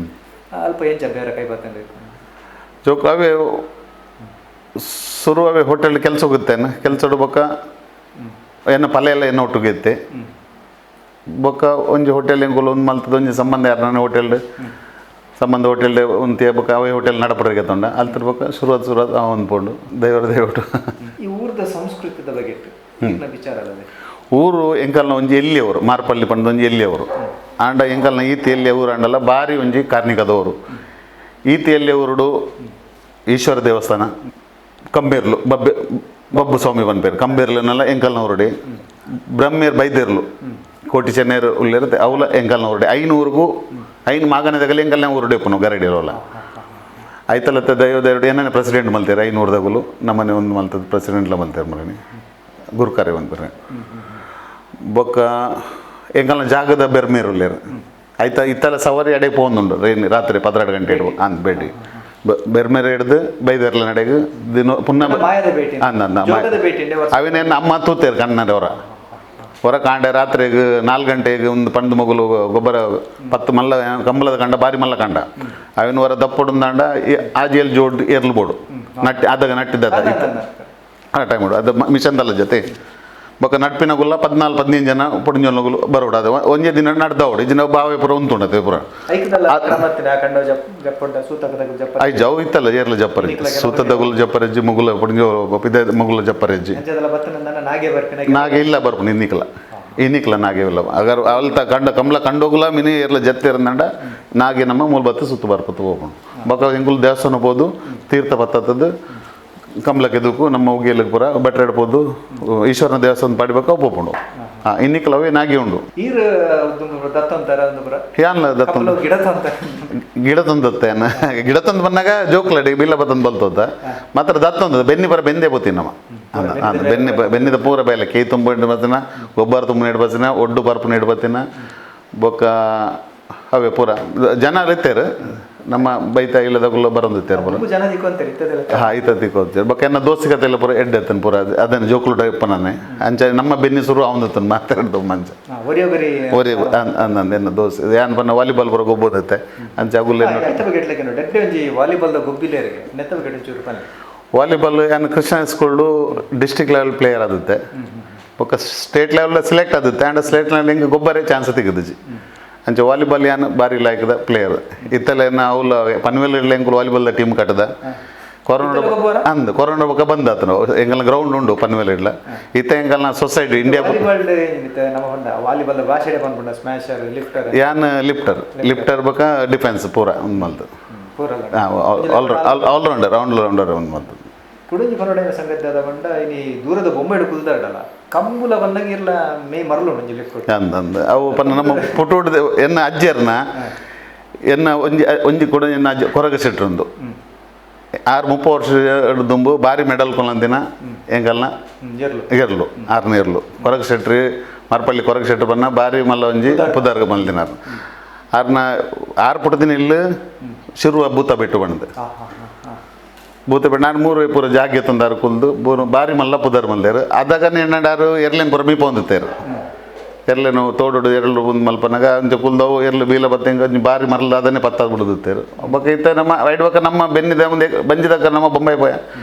Speaker 1: ಅಲ್ಪ ಎಂಚ ಬೇರೆ ಕೈ ಬರ್ತಂಡೆ
Speaker 2: ಜೋಕು ಅವೇ ಶುರು ಅವೇ ಹೋಟೆಲ್ ಕೆಲಸ ಹೋಗುತ್ತೇನೆ ಕೆಲಸ ಬೊಕ್ಕ ಎನ್ನ ಪಲ್ಯ ಎಲ್ಲ ಎನ್ನ ಒಟ್ಟಿಗೆ ಬೊಕ್ಕ ಒಂಜಿ ಹೋಟೆಲ್ ಎಂಗುಲು ಒಂದು ಮಲ್ತದ ಒಂಜಿ ಸಂಬಂಧ ಯಾರು ನನ್ನ ಹೋಟೆಲ್ ಸಂಬಂಧ ಹೋಟೆಲ್ ಒಂದು ಬೊಕ್ಕ ಅವೇ ಹೋಟೆಲ್ ನಡಪಡಿಗೆ ತೊಂಡ ಅಲ್ಲಿ ಬೊಕ್ಕ ಶುರುವಾತ್ ಅವನ್ ಪೋಂಡು ದೇವರು
Speaker 1: ಈ ಊರದ ಸಂಸ್ಕೃತಿದ ಬಗ್ಗೆ ವಿಚಾರ
Speaker 2: ಊರು ಎಂಕಲ್ನ ಒಂಜಿ ಎಲ್ಲಿಯವರು ಮಾರ್ಪಳ್ಳಿ ಪಂಡ ಒಂಜಿ ಎಲ್ಲಿಯವರು ಆಂಡ ಎಂಕಲ್ನ ಈತಿ ಎಲ್ಲಿಯ ಊರು ಆಂಡಲ್ಲ ಬಾರಿ ಒಂಜಿ ಕಾರ್ಣಿಕದವರು ಈತಿ ಎಲ್ಲಿಯ ಊರುಡು ಈಶ್ವರ ದೇವಸ್ಥಾನ ಕಂಬೇರ್ಲು ಬಬ್ಬು ಸ್ವಾಮಿ ಬಂದ್ಪೇರು ಕಂಬೇರ್ಲನೆಲ್ಲ ಎಂಕಲ್ನ ಊರುಡಿ ಬ್ರಹ್ಮೇರ್ ಬೈದೇರ್ಲು ಕೋಟಿ ಚೆನ್ನೈರು ಉಳ್ಳಿರುತ್ತೆ ಅವಲ ಎಂಕಲ್ನ ಊರುಡಿ 500ಗೂ 5 ಮಾಗನದಾಗಲಿ ಎಂಕಲ್ನ ಊರುಡಿ ಪುನು ಗರಡಿ ಇರೋಲ್ಲ ಆಯ್ತಲ್ಲತ್ತ ದೈವದೇವ್ರು ಏನೇನು ಪ್ರೆಸಿಡೆಂಟ್ ಮಲ್ತಾರೆ 500ದಾಗಲು ನಮ್ಮನೆ ಒಂದು ಮಲ್ತದ ಪ್ರೆಸಿಡೆಂಟ್ಲ ಮಲ್ತಾರೆ ಮರನಿ ಗುರುಕಾರ್ಯ ಬಂದ್ಬರ್ರೆ ಬೊಕ್ಕ ಎಂಕಲ್ನ ಜಾಗದ ಬೆರ್ಮೇರುಲ್ಲೇರು ಆಯ್ತಾ ಇತ್ತಲ್ಲ ಸವಾರಿ ಅಡೆ ಪೋಂದುಂಡು ರಾತ್ರಿ 12 ಗಂಟೆ ಇಡುವ ಅಂದ್ ಬೇಡಿ ಬೆರ್ಮೇರ ಹಿಡ್ದು ಬೈದರ್ಲ ನಡೆಗೆ ದಿನ ಪುನಃ ಅವೇನೇನು ಅಮ್ಮ ತೂತೇರು ಕಣ್ಣದವರ ಹೊರ ಕಾಂಡೆ ರಾತ್ರಿಗೆ 4 ಗಂಟೆಗೆ ಒಂದು ಪಂಡು ಮಗುಲು ಗೊಬ್ಬರ 10 ಮಲ್ಲ ಕಂಬಳದ ಕಂಡ ಬಾರಿ ಮಲ್ಲ ಕಂಡ ಅವೇನು ಹೊರ ದಪ್ಪೊಂದಾಂಡ ಆಜಿಯಲ್ಲಿ ಜೋಡ್ ಏರ್ಲು ಬೋಡು ನಟ್ಟಿ ಆದಾಗ ನಟ್ಟಿದ್ದ ಆ ಟೈಮ್ ಅದು ಮಿಷನ್ದಲ್ಲ ಜೊತೆ ಬೊಕ್ಕ ನಡ್ಪಿನ ಗುಲ್ಲ 14-15 ಜನ ಪುಡಿಂಜೊಲ್ಲಗುಲು ಬರೋಡು ಅದು ಒಂದೇ ದಿನ ನಡ್ದವಡು ಇದನ್ನ ಬಾವೆ ಪುರ ಉಂಟುಂಡತೆ ಪುರ ಐ ಜವ್ ಇತ್ತಲ್ಲ ಏರ್ಲ ಜಪ್ಪರೆ ಸೂತದಗುಲು ಜಪ್ಪರೆಜ್ಜಿ ಮುಗುಲ ಪುಡಿಂಜೋ ಪಿದ ಮುಗುಲ ಜಪ್ಪರೆಜ್ಜಿ ನಾಗೆ ಇಲ್ಲ ಬರ್ಪು ಇನ್ನಿಕ್ಲ ನಾಗೆ ಇಲ್ಲ ಅಗರ್ ಅಲ್ತ ಕಂಡ ಕಮಲ ಕಂಡೋಗುಲ ಮಿನಿ ಏರ್ಲ ಜತ್ತಿರಂದಂಡ ನಾಗೆ ನಮ್ಮ ಮೂಲ ಬತ್ತು ಸುತ್ತು ಬರ್ಪತ್ತು ಹೋಗೋಣ ಬೊಕ್ಕ ಎಂಗುಲು ದೇವಸ್ಥಾನ ಹೋದು ತೀರ್ಥ ಬತ್ತದ್ದು ಕಂಬ್ಲಕ್ಕೆ ದೂಕು ನಮ್ಮ ಉಗಿಯಲ್ಲಿಗೆ ಪೂರ ಬೆಟ್ರೆ ಇಡ್ಬೋದು ಈಶ್ವರನ ದೇವಸ್ಥಾನ ಪಾಡಿಬೇಕು ಒಪ್ಪುಂಡು ಇನ್ನಿಕ್ಕಲವೇ ನಾಗಿ ಉಂಡು
Speaker 1: ಈರ್ ದತ್ತಂತಾರ ಒಂದುಪುರ
Speaker 2: ಯಾನ್ಲ ದತ್ತಂದು
Speaker 1: ಗಿಡ ತಂತ
Speaker 2: ಗಿಡ ತಂದತ್ತೇನ ಗಿಡ ತಂದು ಬಂದಾಗ ಜೋಕ್ಲಡಿ ಬಿಲ್ಲ ಬತ್ತಂದು ಬಲ್ತೋದ ಮಾತ್ರ ದತ್ತಂದ ಬೆನ್ನಿ ಬರ ಬೆಂದೇ ಬೋತಿ ನಮ್ಮ ಬೆನ್ನಿದ ಪೂರ ಬೇಲೆ ಕೈ ತುಂಬ ಇಟ್ಟು ಬರ್ತೀನ ಗೊಬ್ಬರ ತುಂಬ ಇಟ್ಟು ಬರ್ತೀನ ಒಡ್ಡು ಪರ್ಪು ಇಟ್ಟು ಬರ್ತೀನ ಬೊಕ್ಕ ಅವೇ ಪೂರ ಜನ ಇತ್ತೇರು ನಮ್ಮ ಬೈತ ಇಲ್ಲದಾಗುಲ್ಲ ಬರೋದಿತ್ತೇರು ಪೂರ
Speaker 1: ಜನ ದಿಕ್ಕೊಂತಾರೆ ಇತ್ತದೆಲ್ಲ
Speaker 2: ಹಾಂ ಈತ ತಿಕ್ಕೋತೀರಿ ಬೊಕ್ಕ ಎನ್ನ ದೋಸ್ತಿಗತೆ ಎಲ್ಲ ಪೂರ ಎಡ್ಡೆತ್ತನ್ ಪೂರ ಅದನ್ನು ಜೋಕ್ಲು ಟೈಪ್ ನಾನೇ ಅಂಚ ನಮ್ಮ ಬೆನ್ನಿ ಸುರು ಅವನತ್ತನ್ ಮಾತಾಡ್ದು ಮಂಚ
Speaker 1: ಒರಿಯೊಗರಿ
Speaker 2: ಒರಿ ಅಂದಂದು ಎನ್ನ ದೋಸ್ತಿ ಏನ್ ಬನ್ನ ವಾಲಿಬಾಲ್ ಬರೋ ಗೊಬ್ಬದತ್ತೆ ಅಂಚ ಅಗುಲ್ಲ
Speaker 1: ನೆತ್ತ ಬಗ್ಗೆ ಡೆಡ್ಡೆ ಒಂಜಿ ವಾಲಿಬಾಲ್ದ ಗೊಬ್ಬಿಲೇರಿಗೆ ನೆತ್ತ ಬಗ್ಗೆ ಚೂರು ಪಲ್ಲೆ
Speaker 2: ವಾಲಿಬಾಲ್ ಏನು ಕೃಷ್ಣ ಸ್ಕೂಲ್ಡು ಡಿಸ್ಟ್ರಿಕ್ಟ್ ಲೆವೆಲ್ ಪ್ಲೇಯರ್ ಆಗುತ್ತೆ ಬೊಕ್ಕ ಸ್ಟೇಟ್ ಲೆವೆಲ್ ಸೆಲೆಕ್ಟ್ ಆಗುತ್ತೆ ಆ್ಯಂಡ್ ಸ್ಟೇಟ್ ಲೆವೆಲ್ ಹಿಂಗೆ ಗೊಬ್ಬರೇ ಚಾನ್ಸ್ ತೆಗೆದಿಜಿ ಅಂಚೆ ವಾಲಿಬಾಲ್ ಏನು ಬಾರಿ ಲಾಯ್ಕದ ಪ್ಲೇಯರ್ ಇತ್ತಲ್ಲ ಅವ್ಲ ಪನ್ವೆಲ್ ಇಡ್ಲ ಎಂಕುಲು ವಾಲಿಬಾಲ್ದ ಟೀಮ್ ಕಟ್ಟದ ಕೊರೋನಾ ಬೊಕ್ಕ ಬಂದಾತನು ಎಂಗಲ್ಲ ಗ್ರೌಂಡ್ ಉಂಡು ಪನ್ವೆಲ್ ಇಡ್ಲ ಇತ್ತ ಎಂಕಲ್ನ ಸೊಸೈಟಿ ಇಂಡಿಯಾ
Speaker 1: ವಾಲಿಬಾಲ್ ಭಾಷೆ ಬಂದ್ಬಿಟ್ಟ ಸ್ಮ್ಯಾಶರ್ ಲಿಫ್ಟರ್
Speaker 2: ಯಾನ್ ಲಿಫ್ಟರ್ ಬೊಕ್ಕ ಡಿಫೆನ್ಸ್ ಪೂರ ಒಂದು ಮಲ್ತು ಆಲ್ರೌಂಡರ್ ಒಂದು ಮಲ್ತು
Speaker 1: ಕುಡಂಜಿ ಪನ್ನೊಡೆಯ ಸಂಗತಿ ಆದ ಬಂಡ ಇನಿ ದೂರದ ಬೊಂಬೆ ಕುಲ್ದಾಡಲ್ಲ ಕಂಬುಲ ಬಂದಾಗ ಇರ್ಲ ಮೇ ಮರಲು ಒಂಜಿ ಲಿಫ್ಟ್
Speaker 2: ಅಂದಂದ ಅವು ಪನ್ನ ನಮ್ಮ ಪುಟುಡ್ ಎನ್ನ ಅಜ್ಜರ್ನ ಎನ್ನ ಒಂಜಿ ಕೂಡ ಎನ್ನ ಅಜ್ಜ ಕೊರಗ ಸೆಟ್ರಂದು 6-30 ವರ್ಷ ದುಂಬು ಬಾರಿ ಮೆಡಲ್ ಕೊಲ್ಲಂದಿನ ಎಂಕಲ್ನ ಎರ್ಲು 6ನೇ ಎರ್ಲು ಕೊರಗ ಸೆಟ್ರಿ ಮರ್ಪಳ್ಳಿ ಕೊರಗ ಸೆಟ್ರು ಬನ್ನ ಬಾರಿ ಮಲ್ಲ ಒಂಜಿ ಪುದರ್ಗ ಬಂದಿನಾರು 6 ಪುಟದಿನ ಇಲ್ಲು ಶಿರುವ ಭೂತ ಬಿಟ್ಟು ಬಂದು ಭೂತ ಬಿಟ್ಟು ನಾನು 3 ಪೂರ ಜಾಗ್ಯ ತಂದಾರು ಕುಲ್ದು ಬಾರಿ ಮಲ್ಲ ಪುದರ್ ಮಲ್ದೇರು ಅದಾಗ ನೆಣ್ಣಾರು ಎರ್ಲೇನು ಪೂರ ಮೀಪ ಹೊಂದಿತ್ತೇರು ಎರ್ಲೇನು ತೋಡು ಎರ್ಲು ಒಂದು ಮಲ್ಪನಾಗ ಅಂಚೆ ಕುಲ್ದವು ಎರ್ಲು ಬೀಲ ಬತ್ತಂಗ ಬಾರಿ ಮರಲ್ ಅದನ್ನೇ ಪತ್ತಾದ್ ಬಿಡುತ್ತೇರು ಬೊಕ್ಕ ಇತ್ತ ನಮ್ಮ ಐಡ್ಬಕ್ಕ ನಮ್ಮ ಬೆನ್ನಿದ ಮುಂದೆ ಬಂಜಿದಕ್ಕ ನಮ್ಮ ಬೊಂಬೈ ಪೋಯ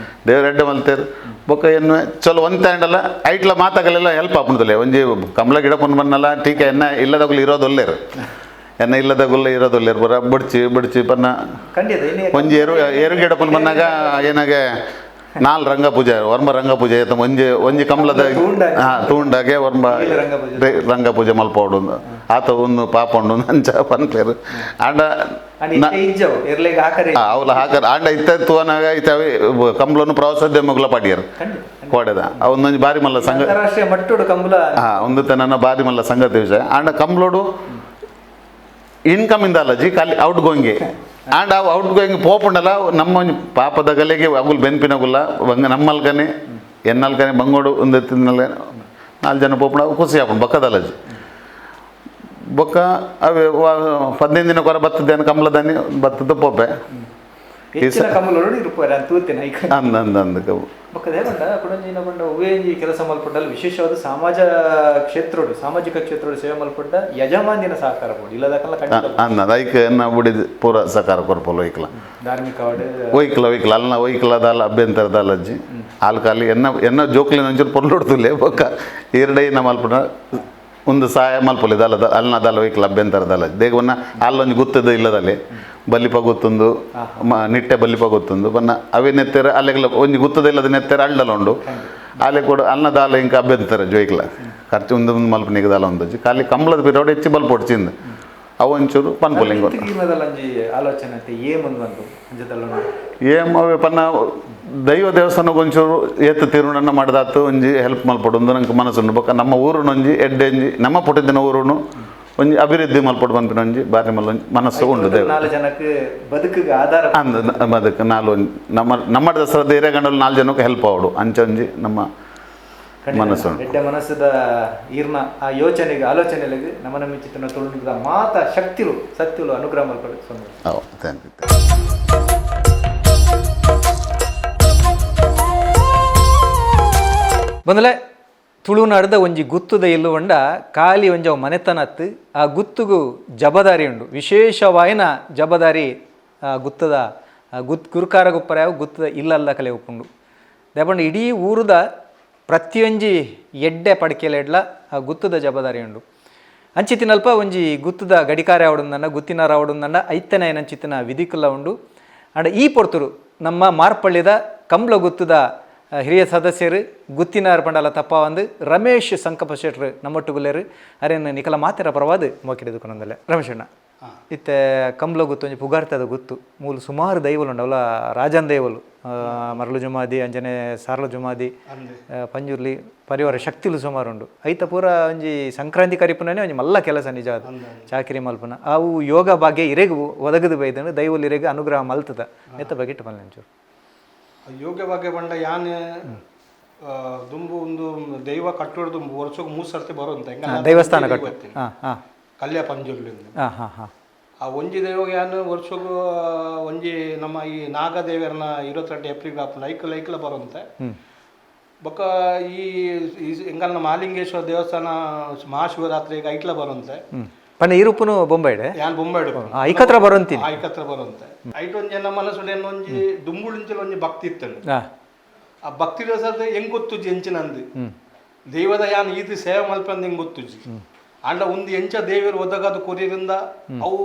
Speaker 2: ದೇವ್ರ ಎಡ್ಡೆ ಮಲ್ತೇರು ಬೊಕ್ಕ ಏನು ಚಲೋ ಒಂದು ತಾಂಡಲ್ಲ ಐಟ್ಲ ಮಾತಾಗಲೆಲ್ಲ ಹೆಲ್ಪ್ ಆಪುಂದಲೆ ಒಂಜಿ ಕಮಲ ಗಿಡ ಪುನ್ ಬನ್ನಲ್ಲ ಟೀಕೆ ಎನ್ನ ಇಲ್ಲದಾಗಲು ಇರೋದೊಲ್ಲೇರು ಎನ್ನ ಇಲ್ಲದಾಗುಲ್ಲ ಇರೋದೊಲ್ಲೇರು ಬರ ಬಡ್ಚಿ ಪನ್ನ ಒಂಜಿ ಏರು ಗಿಡ ಪುನ್ ಬಂದಾಗ ಏನಾಗೆ 4 ರಂಗ ಪೂಜೆ ವರ್ಮ ರಂಗ ಪೂಜೆ ಒಂಜಿ ಕಮಲದ ತೂಂಡಾಗೆ ವರ್ಮ ರಂಗ ಪೂಜೆ ಮಲ್ಪೋಡು ಆತ ಒಂದು ಪಾಪ ಉಂಡು ಅಂಚ ಪನ್ಪೇರು ಆಂಡ ಅವಲ ಹಾಕರ್ ಆಂಡ ಇತ್ತ ತೂನಾಗ ಇತ್ತವೆ ಕಮಲನು ಪ್ರವಾಸೋದ್ಯಮಗಳ ಪಾಡ್ಯಾರ ಕೋಡೆದ ಅವನೊಂದು ಬಾರಿ ಮಲ್ಲ ಸಂಘ ಒಂದು ನನ್ನ ಬಾರಿ ಮಲ್ಲ ಸಂಗತಿ ವಿಷಯ ಆಂಡ ಕಮಲೋಡು ಇನ್ಕಮ್ ಇಂದಲ್ಲಜಿ ಖಾಲಿ ಔಟ್ ಗೋಯಿಂಗ್ಗೆ ಆ್ಯಂಡ್ ಅವು ಔಟ್ ಗೋಯಿಂಗ್ ಪೋಪುಂಡಲ್ಲ ನಮ್ಮ ಪಾಪದ ಗಲೆಗೆ ಅಗುಲ್ ಬೆನ್ಪಿನಗುಲ್ಲ ಬಂಗ ನಮ್ಮಲ್ಕನೆ ಎನ್ನಲ್ಕನೆ ಬಂಗೋಡು ಒಂದು ತಿನ್ನಲ್ಲ 4 ಜನ ಪೋಪುಂಡ ಅವು ಖುಷಿ ಆಪುಂಡು ಬಕ್ಕದಲ್ಲಜಿ ಬೊಕ್ಕ ಅವೇ 15 ದಿನ ಕೊರ ಬತ್ತದೇನು ಕಮಲದನಿ ಬತ್ತದ ಪೋಪೆ ಅಂದ
Speaker 1: ಕೆಲಸ ಮಲ್ಪಟ್ಟಲ್ಲಿ ವಿಶೇಷವಾದ ಸಾಮಾಜಿಕ ಕ್ಷೇತ್ರ ಸೇವೆ ಮಲ್ಪಟ್ಟ ಯಜಮಾನ್ಯನ ಸಹಕಾರ
Speaker 2: ಅನ್ನದ ಐಕೆ ಎನ್ನ ಬುಡಿದ ಪೂರ ಸಹಕಾರ ಕೊರ್ಪೋಲು ಒಯ್ಕಲ
Speaker 1: ಧಾರ್ಮಿಕ
Speaker 2: ಒಯ್ಕಲ ಅಲ್ಲ ಒಯ್ಕಲದಲ್ಲ ಅಭ್ಯಂತರದಲ್ಲ ಅಜ್ಜಿ ಆಲ್ಕಾಲಿ ಎನ್ನ ಜೋಕ್ಲಿನ ಒಂಚೂರು ಪೊರ್ಲೊಡ್ತುಲೆ ಬೊಕ್ಕ ಈರ್ಡೈನ ಮಲ್ಪಟ ಒಂದು ಸಹಾಯ ಮಲ್ಪೊಲಿ ದಲ್ಲ ಅಲ್ಲದಲ್ಲ ಒಯ್ಕಲ ಅಭ್ಯಂತರದಲ್ಲ ದೇಗವನ್ನ ಅಲ್ಲೊಂದು ಗುತ್ತದ ಇಲ್ಲದಲ್ಲಿ ಬಲಿಪ ಗೊತ್ತೊಂದು ನಿಟ್ಟೆ ಬಲಿಪ ಗೊತ್ತೊಂದು ಬನ್ನ ಅವೇ ನೆತ್ತೆರ ಅಲ್ಲೆಲ್ಲ ಒಂಜಿ ಗುತ್ತದ ಇಲ್ಲದ ನೆತ್ತೆರ ಅಳ್ಳಲ ಉಂಡು ಅಲ್ಲೇ ಕೂಡ ಅನ್ನದಾಲ ಇಂಕ ಅಭ್ಯಂತರ ಜೋಯ್ಕಲ ಖರ್ಚು ಒಂದು ಮಲ್ಪ ನಿಗದಾಲ ಒಂದು ಖಾಲಿ ಕಂಬಳದ ಬಿರೋಡು ಹೆಚ್ಚು ಬಲ್ಪ ಹೊಡ್ಚಿಂದು ಅವು ಒಂಚೂರು ಪನ್ಪುಲ್ ಹಿಂಗೆ ಏಮ್ ಅವೇ ಪನ್ನ ದೈವ ದೇವಸ್ಥಾನಕ್ಕೆ ಒಂಚೂರು ಏತು ತಿರುಣನ್ನ ಮಾಡಿದಾತು ಒಂಜಿ ಹೆಲ್ಪ್ ಮಲ್ಪಡೊಂದು ನಂಗೆ ಮನಸ್ಸುಂಡು ಬೊಕ್ಕ ನಮ್ಮ ಊರುನು ಒಂಜಿ ಎಡ್ಡೆಂಜಿ ನಮ್ಮ ಪುಟ್ಟಿದ್ದಿನ ಊರುನು ಒಂಜಿ ಅಭಿವೃದ್ಧಿ ಮಲ್ಪಟ್ಟು ಬಂದ್ಬಿಟ್ಟು ಒಂಜಿ ಬಾರಿ ಮಲ್ಲ ಮನಸ್ಸು ಉಂಡು ದೇವ ಅಂದ ಬದುಕು ನಾಲ್ ಒಂಜಿ ನಮ್ಮ ದಸರಾದ ಹಿರೇಗಂಡಲ್ಲಿ 4 ಜನಕ್ಕೆ ಹೆಲ್ಪ್ ಆವಡು ಅಂಚೆ ಒಂಜಿ ನಮ್ಮ ಮನಸ್ಸು
Speaker 1: ಮನಸ್ಸದ ಈರ್ನ ಆ ಯೋಚನೆಗೆ ಆಲೋಚನೆಗೆ ನಮ್ಮ ಮಿಚ್ಚಿನ ತೊಳೆದ ಮಾತ ಶಕ್ತಿಲು ಸತ್ಯಲು ಅನುಗ್ರಹ ಮಲ್ಪಡು
Speaker 2: ಥ್ಯಾಂಕ್ ಯು
Speaker 1: ಬಂದಲೆ ತುಳುನಾಡದ ಒಂಜಿ ಗುತ್ತುದ ಇಲ್ಲುವಂಡ ಖಾಲಿ ಒಂಜ ಮನೆತನತ್ತು ಆ ಗುತ್ತುಗು ಜಬದಾರಿ ಉಂಡು ವಿಶೇಷವಾಯಿನ ಜಬದಾರಿ ಗುತ್ತದ ಗುರುಕಾರ ಗೊಪ್ಪರ ಗುತ್ತದ ಇಲ್ಲಲ್ಲ ಕಲೆ ಉಪ್ಪುಂಡು ದೇಪಂಡ ಇಡೀ ಊರುದ ಪ್ರತಿಯೊಂಜಿ ಎಡ್ಡೆ ಪಡ್ಕೆಲೆಡ್ಲ ಆ ಗುತ್ತದ ಜಬದಾರಿ ಉಂಡು ಅಂಚಿತ್ತಿನಲ್ಪ ಒಂಜಿ ಗುತ್ತದ ಗಡಿಕಾರ ಆವಡುಂದಂಡ ಗುತ್ತಿನಾರ ಆವಡುಂದಂಡ ಐತನ ಏನಂಚಿತ್ತಿನ ವಿಧಿಕುಲ್ಲ ಉಂಡು ಅಂಡ ಈ ಪೊರ್ತುರು ನಮ್ಮ ಮಾರ್ಪಳ್ಳಿದ ಕಂಬ್ಳ ಗುತ್ತದ ಹಿರಿಯ ಸದಸ್ಯರು ಗುತ್ತಿನಾರ ಪಂಡಲ ತಪ್ಪ ಒಂದು ರಮೇಶ್ ಸಂಕಪ್ಪ ಶೆಟ್ರು ನಮ್ಮೊಟ್ಟುಗುಲ್ಲೇರು ಅರೇನು ನಿಕಲ ಮಾತೆರ ಪರವಾದ ಮೋಕಿಡಿದು ಕೊನೊಂದಲೆ ರಮೇಶ್ ಅಣ್ಣ ಇತ್ತೆ ಕಂಬ್ಳ ಗುತ್ತು ಒಂಜಿ ಪುಗಾರ್ತದ ಗುತ್ತು ಮೂಲು ಸುಮಾರು ದೈವಲು ಉಂಡವಲ್ಲ ರಾಜನ್ ದೈವಲು ಮರಳು ಜುಮಾದಿ ಅಂಜನೆ ಸಾರ್ಲ ಜುಮಾದಿ ಪಂಜುರ್ಲಿ ಪರಿವಾರ ಶಕ್ತಿಲು ಸುಮಾರು ಉಂಡು ಐತ ಪೂರ ಒಂಜಿ ಸಂಕ್ರಾಂತಿ ಕರಿಪುನೇ ಒಂಜಿ ಮಲ್ಲ ಕೆಲಸ ನಿಜ ಅದು ಚಾಕಿರಿ ಮಲ್ಪನ ಅವು ಯೋಗ ಭಾಗ್ಯ ಇರೆಗು ಒದಗದು ಬೈದನು ದೈವಲ್ ಇರೆಗು ಅನುಗ್ರಹ ಮಲ್ತದ ಎತ್ತ ಬಗ್ಗೆ ಇಟ್ಟು ಒಂಚೂರು
Speaker 3: ಯೋಗ ಬಗ್ಗೆ ಬಂಡ ಯಾನ್ ದುಂಬು ಒಂದು ದೈವ ಕಟ್ಟೋಡು ದುಂಬು ವರ್ಷಕ್ಕೆ 3 ಸರ್ತಿ ಬರುವಂತ
Speaker 1: ದೇವಸ್ಥಾನ ಕಟ್ಟು
Speaker 3: ಕಲ್ಯ ಪಂಜುರ್ಲಿಂದ ಆ ಒಂಜಿ ದೈವಗೆ ಯಾನು ವರ್ಷಗೂ ಒಂಜಿ ನಮ್ಮ ಈ ನಾಗದೇವರನ್ನ 22 ಏಪ್ರಿಲ್ ಐಕಲ ಬರುವಂತೆ ಬೊಕ್ಕ ಈ ಎಂಗಲ್ನ ಮಾಲಿಂಗೇಶ್ವರ ದೇವಸ್ಥಾನ ಮಹಾಶಿವರಾತ್ರಿಗೆ ಐಕ್ಲ ಬರುವಂತೆ
Speaker 1: ಪಂಡ ಇರುಪುನು ಬೊಂಬೈಡೆ
Speaker 3: ಯಾನ್ ಬೊಂಬೈಡು
Speaker 1: ಐಕತ್ರ ಬರುವಂತೀನಿ
Speaker 3: ಐಕತ್ರ ಬರುವಂತೆ ಐಟೊಂದು ಜನ ಮನಸ್ಸುಡೆ ಒಂಜಿ ದುಂಬುಳಿಂಚಲು ಒಂಜಿ ಭಕ್ತಿ ಇತ್ತನು ಆ ಭಕ್ತಿ ಸದ ಹೆಂಗ್ ಗೊತ್ತುಜಿ ಎಂಚಿನಂದು ದೈವದ ಯಾನ್ ಈದು ಸೇವೆ ಮಲ್ಪಂದು ಹೆಂಗ್ ಗೊತ್ತುಜಿ ಅಂಡ ಒಂದು ಎಂಚ ದೇವರು ಒದಗದು ಕೊರಿಯಿಂದ ಅವು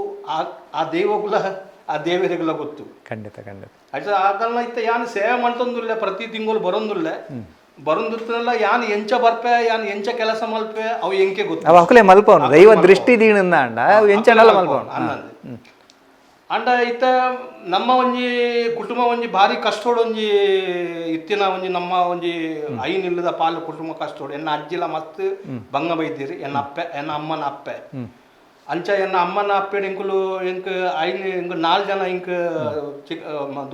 Speaker 3: ಆ ದೇವಗುಲ ಆ ದೇವರಿಗೆಲ್ಲ ಗೊತ್ತು
Speaker 1: ಖಂಡಿತ ಖಂಡಿತ
Speaker 3: ಆಯ್ತು ಆಗಲ್ಲ ಇತ್ತ ಯಾನ್ ಸೇವೆ ಮಾಡ್ತಂದಿಲ್ಲ ಪ್ರತಿ ತಿಂಗಳು ಬರೋದಿಲ್ಲ ಬರೋದಿರ್ತನಲ್ಲ ಯಾನ್ ಎಂಚ ಬರ್ಪೆ ಯಾನ್ ಎಂಚ ಕೆಲಸ ಮಲ್ಪೆ ಅವು ಎಂಕೆ ಗೊತ್ತು
Speaker 1: ಅವ ಅಕಲೆ ಮಲ್ಪವನು ದೈವ ದೃಷ್ಟಿ ದೀನಂದ ಅಂಡ ಅವು ಎಂಚನಲ್ಲ ಮಲ್ಪವನು
Speaker 3: ಅನ್ನಂದು ಅಂಡ ಇತ್ತ ನಮ್ಮ ಒಂಜಿ ಕುಟುಂಬ ಒಂಜಿ ಭಾರಿ ಕಷ್ಟೋಡು ಒಂಜಿ ಇತ್ತಿನ ಒಂಜಿ ನಮ್ಮ ಒಂಜಿ ಐನಿಲ್ಲದ ಪಾಲು ಕುಟುಂಬ ಕಷ್ಟೋಡು ಎನ್ನ ಅಜ್ಜಿಲ ಮಸ್ತ್ ಬಂಗ ಬೈದಿರಿ ಎನ್ನ ಅಪ್ಪೆ ಎನ್ನ ಅಮ್ಮನ ಅಪ್ಪೆ ಅಂಚ ಎನ್ನ ಅಮ್ಮನ ಅಪ್ಪೆಡ್ ಎಂಕುಲು ಎಂಕ್ ಐನ್ ಎಂಕ್ 4 ಜನ ಎಂಕ್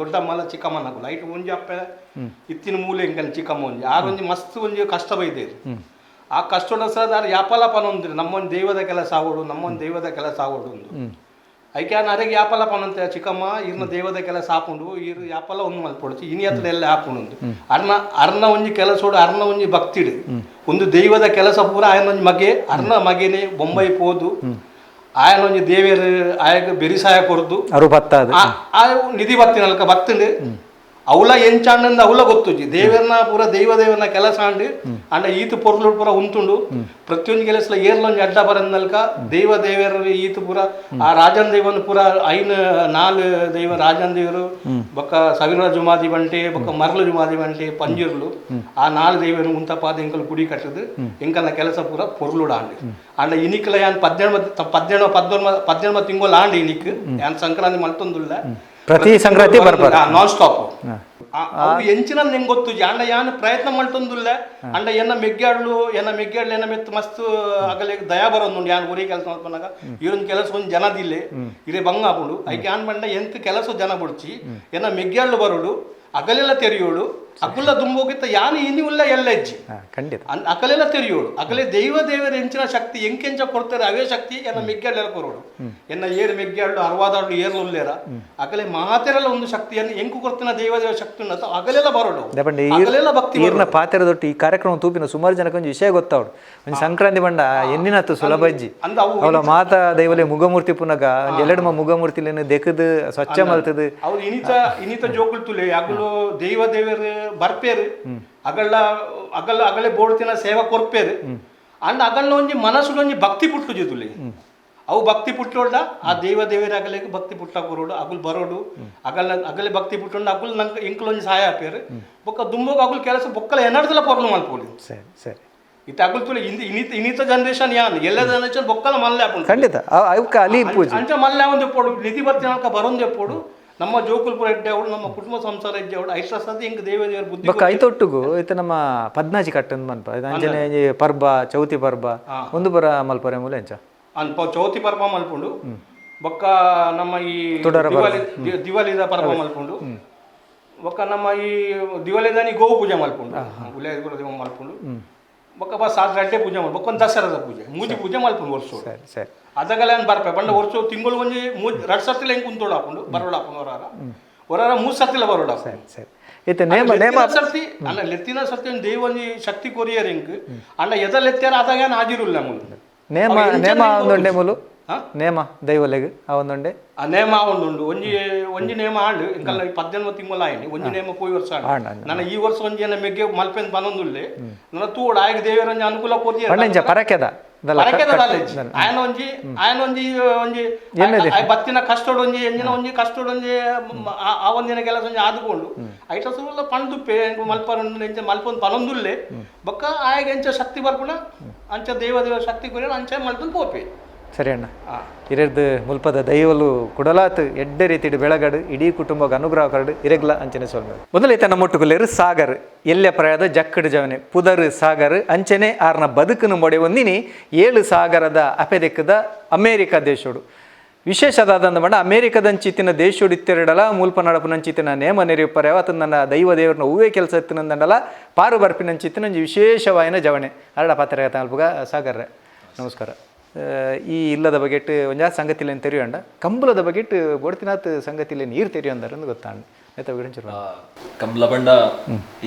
Speaker 3: ದೊಡ್ಡ ಮಲ್ಲ ಚಿಕ್ಕಮ್ಮನಗುಲು ಐಟ್ ಒಂಜಿ ಅಪ್ಪೆ ಇತ್ತಿನ ಮೂಲೆ ಎಂಕಲ್ ಚಿಕ್ಕಮ್ಮ ಒಂಜಿ ಆರೊಂಜಿ ಮಸ್ತ್ ಒಂಜಿ ಕಷ್ಟ ಬೈದೇರಿ ಆ ಕಷ್ಟೋಡ ಸರ್ ಯಾಪಲ ಪನೊಂದ್ರಿ ನಮ್ಮೊಂದು ದೈವದ ಕೆಲಸ ಆಗೋಡು ನಮ್ಮೊಂದು ದೈವದ ಕೆಲಸ ಆಗೋಡು ಒಂದು ಐಕೆ ಅರೆಗೆ ಯಾಪಲ ಪನಂತೆ ಚಿಕ್ಕಮ್ಮ ಇರ್ನ ದೇವದ ಕೆಲಸ ಹಾಕೊಂಡು ಇರು ಯಾಪಲ ಒಂದು ಮಲ್ಪೊಡ್ಚಿ ಇನಿ ಹತ್ರ ಎಲ್ಲ ಹಾಕೊಂಡು ಅರ್ನ ಒಂಜಿ ಕೆಲಸೋಡು ಅರ್ನ ಒಂಜಿ ಭಕ್ತಿಡು ಒಂದು ದೈವದ ಕೆಲಸ ಪೂರ ಆಯನ ಒಂಜಿ ಮಗೆ ಅರ್ನ ಮಗೆನೆ ಬೊಂಬೈ ಪೋದು ಆಯನ ಒಂಜಿ ದೇವೇರು ಆಯಗ ಬೆರಿಸಾಯ ಕೊರ್ದು ಆ ನಿಧಿ ಬತ್ತಿನಲ್ಕ ಬತ್ತಂಡು ಅವಳ ಎಂಚಾಂಡ ಅವಳ ಗೊತ್ತುಜಿ ದೇವರನ್ನ ಪೂರ ದೇವರನ್ನ ಕೆಲಸ ಅಂಡು ಅಂಡ ಈತು ಪೊರ್ಲು ಪೂರ ಉಂತುಂಡು ಪ್ರತಿಯೊಂದು ಕೆಲಸ ಏರ್ಲೊಂದು ಅಡ್ಡ ಬರಂದಲ್ಕ ದೇವರ ಈತು ಪೂರ ಆ ರಾಜನ್ ದೇವನ ಪೂರ ಐನ್ 4 ದೈವ ರಾಜನ್ ದೇವರು ಬೊಕ್ಕ ಸವಿರ ಜುಮಾದಿ ಬಂಟೆ ಬೊಕ್ಕ ಮರಳು ಜುಮಾದಿ ಬಂಟೆ ಪಂಜುರ್ಲು ಆ 4 ದೈವನು ಉಂತಪಾದ ಎಂಕಲ್ ಗುಡಿ ಕಟ್ಟದು ಎಂಕಲ್ನ ಕೆಲಸ ಪೂರ ಪೊರ್ಲುಡ ಅಂಡು ಅಂಡ ಇನಿಕ್ಲ ಯಾನ್ 17 ತಿಂಗಳು ಆಂಡ್ ಇನಿಕ್ ಯಾನ್ ಸಂಕ್ರಾಂತಿ ಮಲ್ತೊಂದುಲ್ಲ
Speaker 1: ಪ್ರತಿ ಸಂಕ್ರಾಂತಿ ಬರ್ಬಾರ
Speaker 3: ನಾನ್ ಸ್ಟಾಪ್ ಅವು ಎಂಚಿನ ಹೆಂಗ್ ಗೊತ್ತು ಅಂಡ ಯಾನ್ ಪ್ರಯತ್ನ ಮಾಡ್ತಂದುಲ್ಲ ಅಂಡ ಎನ್ನ ಮೆಗ್ಗಾಡ್ಲು ಎನ್ನ ಮೆತ್ತ ಮಸ್ತ್ ಅಗಲೆ ದಯಾ ಬರೋದು ಯಾನ್ ಊರಿ ಕೆಲಸ ಮಾಡ್ಕೊಂಡಾಗ ಇವ್ರನ್ ಕೆಲಸ ಒಂದ್ ಜನದಿಲ್ಲೆ ಇರೇ ಬಂಗ ಹಾಕೊಂಡು ಐಕೆ ಯಾನ್ ಬಂಡ ಎಂತ ಕೆಲಸ ಜನ ಬಿಡ್ಚಿ ಎನ್ನ ಮೆಗ್ಗಾಡ್ಲು ಬರೋಡು ಅಗಲೆಲ್ಲ ತೆರೆಯೋಡು ಅಕುಲ್ಲ ದುಂಬೋಗಿತ್ತ ಯಾನು ಇನಿ ಉಲ್ಲ ಎಲ್ಲ ಹೆಜ್ಜಿ
Speaker 1: ಖಂಡಿತ
Speaker 3: ಅಕಲೆಲ್ಲ ತೆರೆಯೋಡು ಅಕಲೆ ದೇವರ ಹೆಂಚಿನ ಶಕ್ತಿ ಎಂಕೆಂಚ ಕೊಡ್ತಾರೆ ಅವೇ ಶಕ್ತಿ ಎನ್ನ ಮೆಗ್ಗಾಡ್ಲೆಲ್ಲ ಕೊರೋಡು ಎನ್ನ ಏರ್ ಮೆಗ್ಗಾಡ್ಲು ಅರವಾದಾಡ್ಲು ಏರ್ಲು ಉಲ್ಲೇರ ಅಕಲೆ ಮಾತೆರೆಲ್ಲ ಒಂದು ಶಕ್ತಿಯನ್ನು ಎಂಕು ಕೊಡ್ತಿನ ದೇವ ಶಕ್ತಿ ಉನ್ನತ ಅಗಲೆಲ್ಲ ಬರೋಡು ಅಗಲೆಲ್ಲ ಭಕ್ತಿ
Speaker 1: ಈರ್ನ ಪಾತೆರದೊಟ್ಟು ಈ ಕಾರ್ಯಕ್ರಮ ತೂಪಿನ ಸುಮಾರು ಜನಕ್ಕೆ ಒಂದು ವಿಷಯ ಗೊತ್ತಾವಡು ಒಂದು ಸಂಕ್ರಾಂತಿ ಬಂಡ ಎನ್ನಿನತ್ತು ಸುಲಭಜ್ಜಿ ಅವಳ ಮಾತಾ ದೈವಲೆ ಮುಗಮೂರ್ತಿ ಪುನಗ ಎಲ್ಲೆಡಮ ಮುಗಮೂರ್ತಿಲೇನು ದೆಕ್ಕದು ಸ್ವಚ್ಛ ಮಲ್ತದು
Speaker 3: ಅವ್ರು ಇನಿತ ಜೋಕುಲ್ ತುಲೆ ಅಗಲು ದೇವರು ಬರ್ಪೇರು ಅಗಲೆ ಬೋಡ್ತಿನ ಸೇವಾ ಕೊರ್ಪೇರು ಅಂಡ್ ಅಗಲ್ನ ಒಂಜಿ ಮನಸ್ಸು ಒಂಜಿ ಭಕ್ತಿ ಪುಟ್ಟು ಜೊತುಲಿ ಅವು ಭಕ್ತಿ ಪುಟ್ಟೋಡ ಆ ದೇವರ ಅಗಲೆ ಭಕ್ತಿ ಪುಟ್ಟ ಕೊರೋಡು ಅಗುಲ್ ಬರೋಡು ಅಗಲೆ ಭಕ್ತಿ ಪುಟ್ಟೊಂಡು ಅಗುಲ್ ನಂಗೆ ಎಂಕ್ಲೊಂಜಿ ಸಹಾಯ ಆಪೇರು ಬೊಕ್ಕ ದುಂಬೋಗ ಅಗುಲ್ ಕೆಲಸ ಬೊಕ್ಕಲ ಎನ್ನಡ್ದಲ್ಲ ಪೊರ್ಲು ಮಲ್ಪೋಡು
Speaker 1: ಸರಿ ಸರಿ
Speaker 3: ಇತ್ತ ಅಗುಲ್ ತುಳಿ ಇನಿತ ಜನರೇಷನ್ ಯಾನ್ ಎಲ್ಲ ಜನರೇಷನ್ ಬೊಕ್ಕಲ ಮಲ್ಲೆ ಹಾಕೊಂಡು
Speaker 1: ಖಂಡಿತ ಅಲ್ಲಿ
Speaker 3: ಅಂಚ ಮಲ್ಲೆ ಒಂದು ಎಪ್ಪೋಡು ನಿಧಿ ಬರ್ತಿನಕ ಬರೋದು ಎಪ್ಪೋಡು ನಮ್ಮ ಜೋಕುಲ್ಪುರ ಹೆಡ್ಡೆ ಅವಳು ನಮ್ಮ ಕುಟುಂಬ ಸಂಸಾರ ಹೆಜ್ಜೆ ಅವಳು ಐಶ್ವರ್ಯ ಹೆಂಗ್ ದೇವರ ಬುದ್ಧಿ
Speaker 1: ಬೊಕ್ಕ ಐತೊಟ್ಟುಗು ಇತ್ತ ನಮ್ಮ ಪದ್ನಾಜಿ ಕಟ್ಟನ್ ಮನ್ಪ ಅಂಜನೆ ಪರ್ಬ ಚೌತಿ ಪರ್ಬ ಒಂದು ಬರ ಮಲ್ಪರೆ ಮೂಲ ಎಂಚ
Speaker 3: ಅನ್ಪ ಚೌತಿ ಪರ್ಬ ಮಲ್ಪುಂಡು ಬೊಕ್ಕ ನಮ್ಮ ಈ ದಿವಾಲಿದ ಪರ್ಬ ಮಲ್ಪುಂಡು ಬೊಕ್ಕ ನಮ್ಮ ಈ ದಿವಾಲಿದಾನಿ ಗೋವು ಪೂಜೆ ಮಲ್ಪುಂಡು ಉಲೇ ದೇವ ಮಲ್ಪುಂಡು ಬೊಕ್ಕ ಬಸ್ ಅಡ್ಡೆ ಪೂಜೆ ಮಾಡಿ ಬೊಕ್ಕ ಒಂದು ದಸರಾದ ಪೂಜೆ ಮೂಜಿ ಪೂಜೆ ಮಲ್ಪುಂಡು ವರ್ಷ
Speaker 1: ಸರಿ
Speaker 3: ಅದಗಲ ಬರ್ಪೆ ಬಂಡ ವರ್ಷ ತಿಂಗಳು ಒಂಜಿ 2 ಸರ್ತಿಲ ಹೆಂಗ್ ಕುಂತೋಡು ಹಾಕೊಂಡು ಬರೋಡು ಹಾಕೊಂಡು ಹೊರಾರ 3 ಸರ್ತಿಲ ಬರೋಡು
Speaker 1: ಸರಿ ಇತ್ತ ನೇಮ
Speaker 3: ಸರ್ತಿ ಅಲ್ಲ ಲೆತ್ತಿನ ಸರ್ತಿ ಒಂದು ದೇವ ಒಂಜಿ ಶಕ್ತಿ ಕೊರಿಯರ್ ಹೆಂಗ್ ಅಣ್ಣ ಎದಲೆತ್ತಾರ ಅದಾಗ ಏನು ಹಾಜಿರುಲ್ಲ ಮುಲು
Speaker 1: ನೇಮ ಒಂದೊಂಡೆ ಮೂಲು ನೇಮ ದೈವಲೆಗ್ ಆ ಒಂದೊಂಡೆ
Speaker 3: ಆ ನೇಮ ಒಂದುಂಡು ಒಂಜಿ ನೇಮ ಆಂಡು ಇಂಕಲ್ಲ 18 ತಿಂಗಳು ಆಯ್ನಿ ಒಂಜಿ ನೇಮ ಪೋಯಿ ವರ್ಷ ನನ್ನ ಈ ವರ್ಷ ಒಂಜಿ ಏನ ಮೆಗ್ಗೆ ಮಲ್ಪೆನ್ ಪನೊಂದುಲ್ಲೆ ನನ್ನ ತೂಡ್ ಆಯ್ಗ ದೇವರ ಅನುಕೂಲ ಕೊರಿಯರ್
Speaker 1: ಪರಕೆದ
Speaker 3: ఆయన ಒಂಜಿ ಬತ್ತಿನ ಕಷ್ಟೋಡು ಒಂಜಿ ಎಂಜಿನ ಒಂಜಿ ಕಷ್ಟೋಡು ಒಂಜಿ ಆ ಒಂದಿನ ಕೆಲಸ ಒಂಜಿ ಆದುಕೊಂಡು ಐಟ ಸುಲ್ಲ ಪಣದುಪ್ಪೆ ಮಲ್ಪರೊಂದು ಎಂಚ ಮಲ್ಪೊಂದು ಪನೊಂದುಲ್ಲೆ ಬೊಕ್ಕ ಆಯ್ಗ ಎಂಚ ಶಕ್ತಿ ಬರ್ಪುಣ ಅಂಚ ದೇವ ಶಕ್ತಿ ಕೊರಿಯರ್ ಅಂಚ ಮಲ್ಪೊಂದು ಪೋಪೆ
Speaker 1: ಸರಿ ಅಣ್ಣ ಹಿರಿಯರ್ದು ಮುಲ್ಪದ ದೈವಲು ಕುಡಲಾತ್ ಎಡ್ಡೆ ರೀತಿಡ್ ಬೆಳಗಡು ಇಡೀ ಕುಟುಂಬಕ್ಕೆ ಅನುಗ್ರಹ ಕರಡು ಇರೆಗ್ಲ ಅಂಚನೆ ಸೊಲ್ಮೆ ಮೊದಲೈತೆ ನಮ್ಮೊಟ್ಟುಗುಲೇರು ಸಾಗರ್ ಎಲ್ಲೆ ಪ್ರಯಾದ ಜಕ್ಕಡು ಜವನೆ ಪುದರ್ ಸಾಗರ್ ಅಂಚನೆ ಆರ್ನ ಬದುಕನ್ನು ಮೊಡೆ ಒಂದಿನಿ 7 ಸಾಗರದ ಅಪೆದೆಕ್ಕದ ಅಮೇರಿಕ ದೇಶೋಡು ವಿಶೇಷದಾದಂದ ಬಂಡ ಅಮೇರಿಕದಂಚಿತ್ತಿನ ದೇಶೋಡು ಇತ್ತೆರಡಲ ಮುಲ್ಪ ನಡಪುನಂಚಿತ್ತಿನ ನೇಮ ನೆರೆಯುಪ್ಪರೆ ಅವತ್ತು ನನ್ನ ದೈವ ದೇವರನ್ನ ಹೂವೇ ಕೆಲಸ ಎತ್ತಿನಂದಲ್ಲ ಪಾರು ಬರ್ಪಿನಂಚಿತ್ತಿನ ವಿಶೇಷವಾಯಿನ ಜವಣೆ ಅರಡ ಪಾತ್ರ ತಲ್ಪುಗ ಸಾಗರ್ರೆ ನಮಸ್ಕಾರ ಈ ಇಲ್ಲದ ಬಗೆಟ್ ಒಂಜಾ ಸಂಗತಿಲೇನು ತೆರೆಯಂಡ ಕಂಬಳದ ಬಗೆಟ್ ಬೊಡ್ತಿನಾತ್ ಸಂಗತಿಲೆ ನೀರು ತೆರೆಯಂದಾರ ಅಂತ ಗೊತ್ತಾಂಡ ಆಯ್ತಾ ವಿಡಂಚರು
Speaker 4: ಕಂಬಳ ಬಂಡ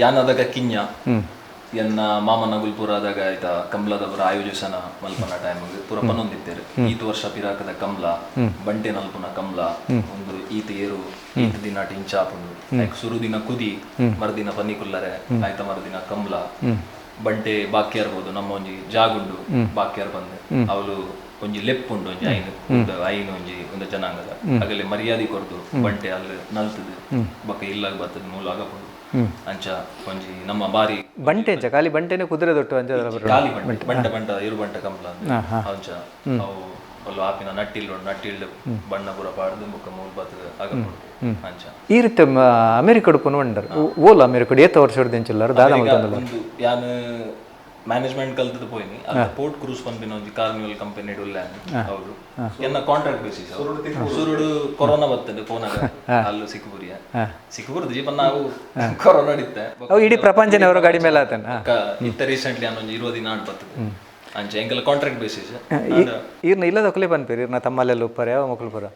Speaker 4: ಯಾನದಾಗ ಕಿಂಜ ಎನ್ನ ಮಾಮನಗುಲ್ ಪುರದಾಗ ಆಯ್ತ ಕಂಬಳದ ಪುರ ಆಯೋಜನ ಮಲ್ಪನ ಟೈಮ್ ಪುರ ಪನ್ನೊಂದಿತ್ತೇರು ಈತ ವರ್ಷ ಪಿರಾಕದ ಕಂಬಳ ಬಂಟೆ ನಲ್ಪುನ ಕಂಬಳ ಒಂದು ಈತ ಏರು ಈತ ದಿನ ಟಿಂಚಾಪುಂಡು ಸುರು ದಿನ ಕುದಿ ಮರುದಿನ ಪನ್ನಿಕುಲ್ಲರೆ ಆಯ್ತ ಮರುದಿನ ಕಂಬಳ ಬಂಟೆ ಬಾಕ್ಯಾರ್ ಹೋದು ನಮ್ಮ ಒಂಜಿ ಜಾಗುಂಡು ಬಾಕ್ಯಾರ್ ಬಂದೆ ಅವಳು ಒಂಜಿ ಲೆಪ್ಪುಂಡು ಒಂಜಿ ಐನು ಒಂಜಿ ಒಂದು ಜನಾಂಗದ ಆಗಲೇ ಮರ್ಯಾದೆ ಕೊಡ್ದು ಬಂಟೆ ಅಲ್ಲಿ ನಲ್ತದು ಬಕ್ಕ ಇಲ್ಲಾಗ ಬರ್ತದ ಮೂಲ ಆಗಪುಂಡು ಅಂಚ ಒಂಜಿ ನಮ್ಮ ಬಾರಿ
Speaker 1: ಬಂಟೆ ಅಂಚ ಖಾಲಿ ಬಂಟೆನೆ ಕುದುರೆ ದೊಟ್ಟು ಅಂಚ
Speaker 4: ಖಾಲಿ ಬಂಟೆ ಬಂಟ ಇರು ಬಂಟ ಕಂಬಳ ಅಂಚ ಅವು ಅಲ್ಲ ಆಪಿನ ನಟ್ಟಿಲ್ಡು ಬಣ್ಣ ಪೂರ ಪಾಡ್ದು ಮುಖ ಮೂಲ ಬರ್ತದ ಆಗಪುಂಡು ಅಂಚ
Speaker 1: ಈ ರೀತಿ ಅಮೆರಿಕಡು ಪುನವಂಡರ್ ಓಲ್ ಅಮೆರಿಕಡು ಏತ ವರ್ಷ ಹಿಡ್ದೆಂಚಿಲ್ಲಾರು ದಾದ
Speaker 4: ಒಂದು ಯಾನ್ ಮ್ಯಾನೇಜ್ಮೆಂಟ್ ಕಲ್ತದ ಪೋಯ್ನಿ ಅದ ಪೋರ್ಟ್ ಕ್ರೂಸ್ ಪನ್ಪಿನ ಒಂಜಿ ಕಾರ್ನಿವಲ್ ಕಂಪನಿ ಉಲ್ಲೆ ಅವರು ಎನ್ನ ಕಾಂಟ್ರಾಕ್ಟ್ ಬೇಸಿಸ್ ಸುರುಡು ಕೊರೋನಾ ಬರ್ತದೆ ಫೋನಾಗ ಅಲ್ಲೂ ಸಿಕ್ಕುಪುರದ ಜೀಪನ್ ನಾವು ಕೊರೋನಾ ಹಿಡಿತ್ತೆ
Speaker 1: ಅವು ಇಡೀ ಪ್ರಪಂಚನೇ ಅವರ ಗಾಡಿ ಮೇಲೆ ಆತನ
Speaker 4: ಇತ್ತ ರೀಸೆಂಟ್ಲಿ ಅನ್ನೊಂದು 20 ದಿನ ಆಡ್ ಬರ್ತದೆ ಅಂಚೆ ಎಂಕೆಲ್ಲ ಕಾಂಟ್ರಾಕ್ಟ್ ಬೇಸಿಸ್
Speaker 1: ಈರ್ನ ಇಲ್ಲದ ಒಕ್ಕಲೇ ಪನ್ಪೇರಿ ಇರ್ನ ತಮ್ಮಲ್ಲೆಲ್ಲ ಉಪ್ಪರೆ ಯಾವ ಮಕ್ಕಳು ಪುರ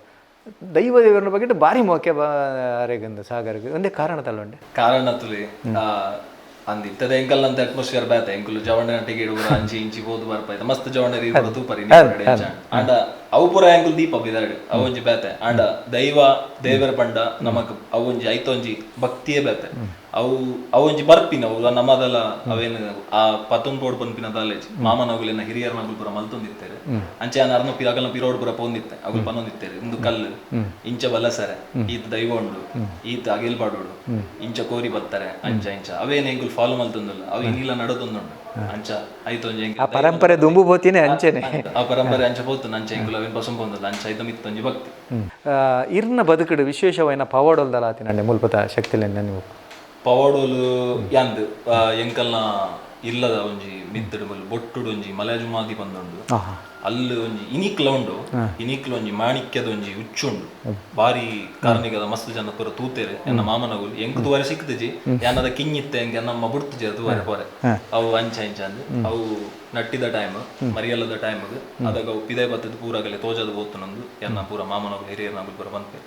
Speaker 1: ದೈವ ದೇವರನ್ನ ಬಗ್ಗೆ ಭಾರಿ ಮೋಕೆ ಬಾರೆಗಂದು ಸಾಗರ್ಗೆ ಒಂದೇ ಕಾರಣ ತಲ್ಲೊಂಡೆ
Speaker 4: ಕಾರಣ ತುಲಿ ಅಂದ್ ಇತ್ತದ ಎಂಕಲ್ ಅಂತ ಅಟ್ಮಾಸ್ಫಿಯರ್ ಬೇತ ಎಂಕುಲು ಜವಣ್ಣ ಟಿಕೆಟ್ ಅಂಚಿ ಇಂಚಿ ಹೋದ್ ಬರ್ಪಾಯ್ತ ಮಸ್ತ್ ಜವಣ್ಣ ರೀತಿ ತೂಪರಿ ಅಂಡ ಅವು ಪೂರ ಎಂಕುಲ್ ದೀಪ ಬಿದಾಡು ಅವೊಂಜಿ ಬೇತೆ ಅಂಡ ದೈವ ದೇವರ ಪಂಡ ನಮಕ್ ಅವೊಂಜಿ ಐತೊಂಜಿ ಭಕ್ತಿಯೇ ಬೇತೆ ಅವೊಂಜಿ ಬರ್ಪಿನ ಅವು ನಮ್ಮದಲ್ಲ ಅವೇನು ಆ ಪತ್ತೊಂದು ಪೋಡ್ ಪನ್ಪಿನ ದಾಲೇಜ್ ಮಾಮನಗುಲಿನ ಹಿರಿಯರ ನಗುಲ್ ಪುರ ಮಲ್ತೊಂದಿತ್ತೇರೆ ಅಂಚೆ ಅರ್ನ ಅಗಲ್ನ ಪಿರೋಡ್ ಪುರ ಪೋಂದಿತ್ತೆ ಅಗುಲ್ ಪನ್ನೊಂದಿತ್ತೇರೆ ಒಂದು ಕಲ್ಲು ಇಂಚ ಬಲಸರೆ ಈತ ದೈವ ಉಂಡು ಈತ ಅಗಿಲ್ ಪಾಡೋಡು ಇಂಚ ಕೋರಿ ಬತ್ತಾರೆ ಅಂಚ ಇಂಚ ಅವೇನು ಎಂಕುಲ್ ಫಾಲೋ ಮಲ್ತೊಂದಲ್ಲ ಅವು ಇನ್ನಿಲ್ಲ ನಡತೊಂದುಂಡು ಅಂಚ ಐತೊಂಜಿ
Speaker 1: ಆ ಪರಂಪರೆ ದುಂಬು ಬೋತಿನೇ ಅಂಚೆನೆ
Speaker 4: ಆ ಪರಂಪರೆ ಅಂಚ ಪೋತು ಅಂಚ ಎಂಕುಲ್ ಅವೇನು ಪಸಂ ಪೊಂದಲ್ಲ ಅಂಚ ಐತ ಮಿತ್ತೊಂಜಿ ಭಕ್ತಿ
Speaker 1: ಇರ್ನ ಬದುಕಡು ವಿಶೇಷವಾಯಿನ ಪವಾಡೊಲ್ದಲ್ಲ ಆತಿನಂಡೆ ಮುಲ್ಪತ ಶಕ್ತಿಲೆಂದ ನೀವು
Speaker 4: ಪವಾಡೋಲು ಯಾಂದ್ ಎಂಕಲ್ನ ಇಲ್ಲದ ಒಂಜಿ ಮಿತ್ತಡು ಬೊಟ್ಟುಡು ಒಂಜಿ ಮಲಜುಮಾದಿ ಬಂದುಂಡು ಅಲ್ಲಿ ಒಂಜಿ ಇನಿಕ್ಲ ಉಂಡು ಇನಿಕ್ಲ ಒಂಜಿ ಮಾಣಿಕ್ಯದ ಒಂಜಿ ಉಚ್ಚುಂಡು ಬಾರಿ ಕಾರ್ಣಿಕದ ಮಸ್ತ್ ಜನ ಪೂರ ತೂತೇರೆ ಎನ್ನ ಮಾಮನಗುಲು ಎಂಕ್ ತುವರೆ ಸಿಕ್ತಜಿ ಯಾನದ ಕಿಂಗಿತ್ತೆ ಎಂಗೆ ನಮ್ಮ ಬುಡ್ತಜಿ ತುವರೆ ಪೋರೆ ಅವು ಅಂಚ ಇಂಚ ಅಂದ್ ಅವು ನಟ್ಟಿದ ಟೈಮ್ ಮರಿಯಲ್ಲದ ಟೈಮ್ಗೆ ಅದಾಗ ಅವು ಪಿದೆ ಬತ್ತದ ಪೂರಾಗಲೆ ತೋಜದ ಬೋತುನಂದು ಎನ್ನ ಪೂರ ಮಾಮನಗುಲು ಹಿರಿಯರ್ನಗುಲು ಪೂರ ಬಂದ್ಪೆ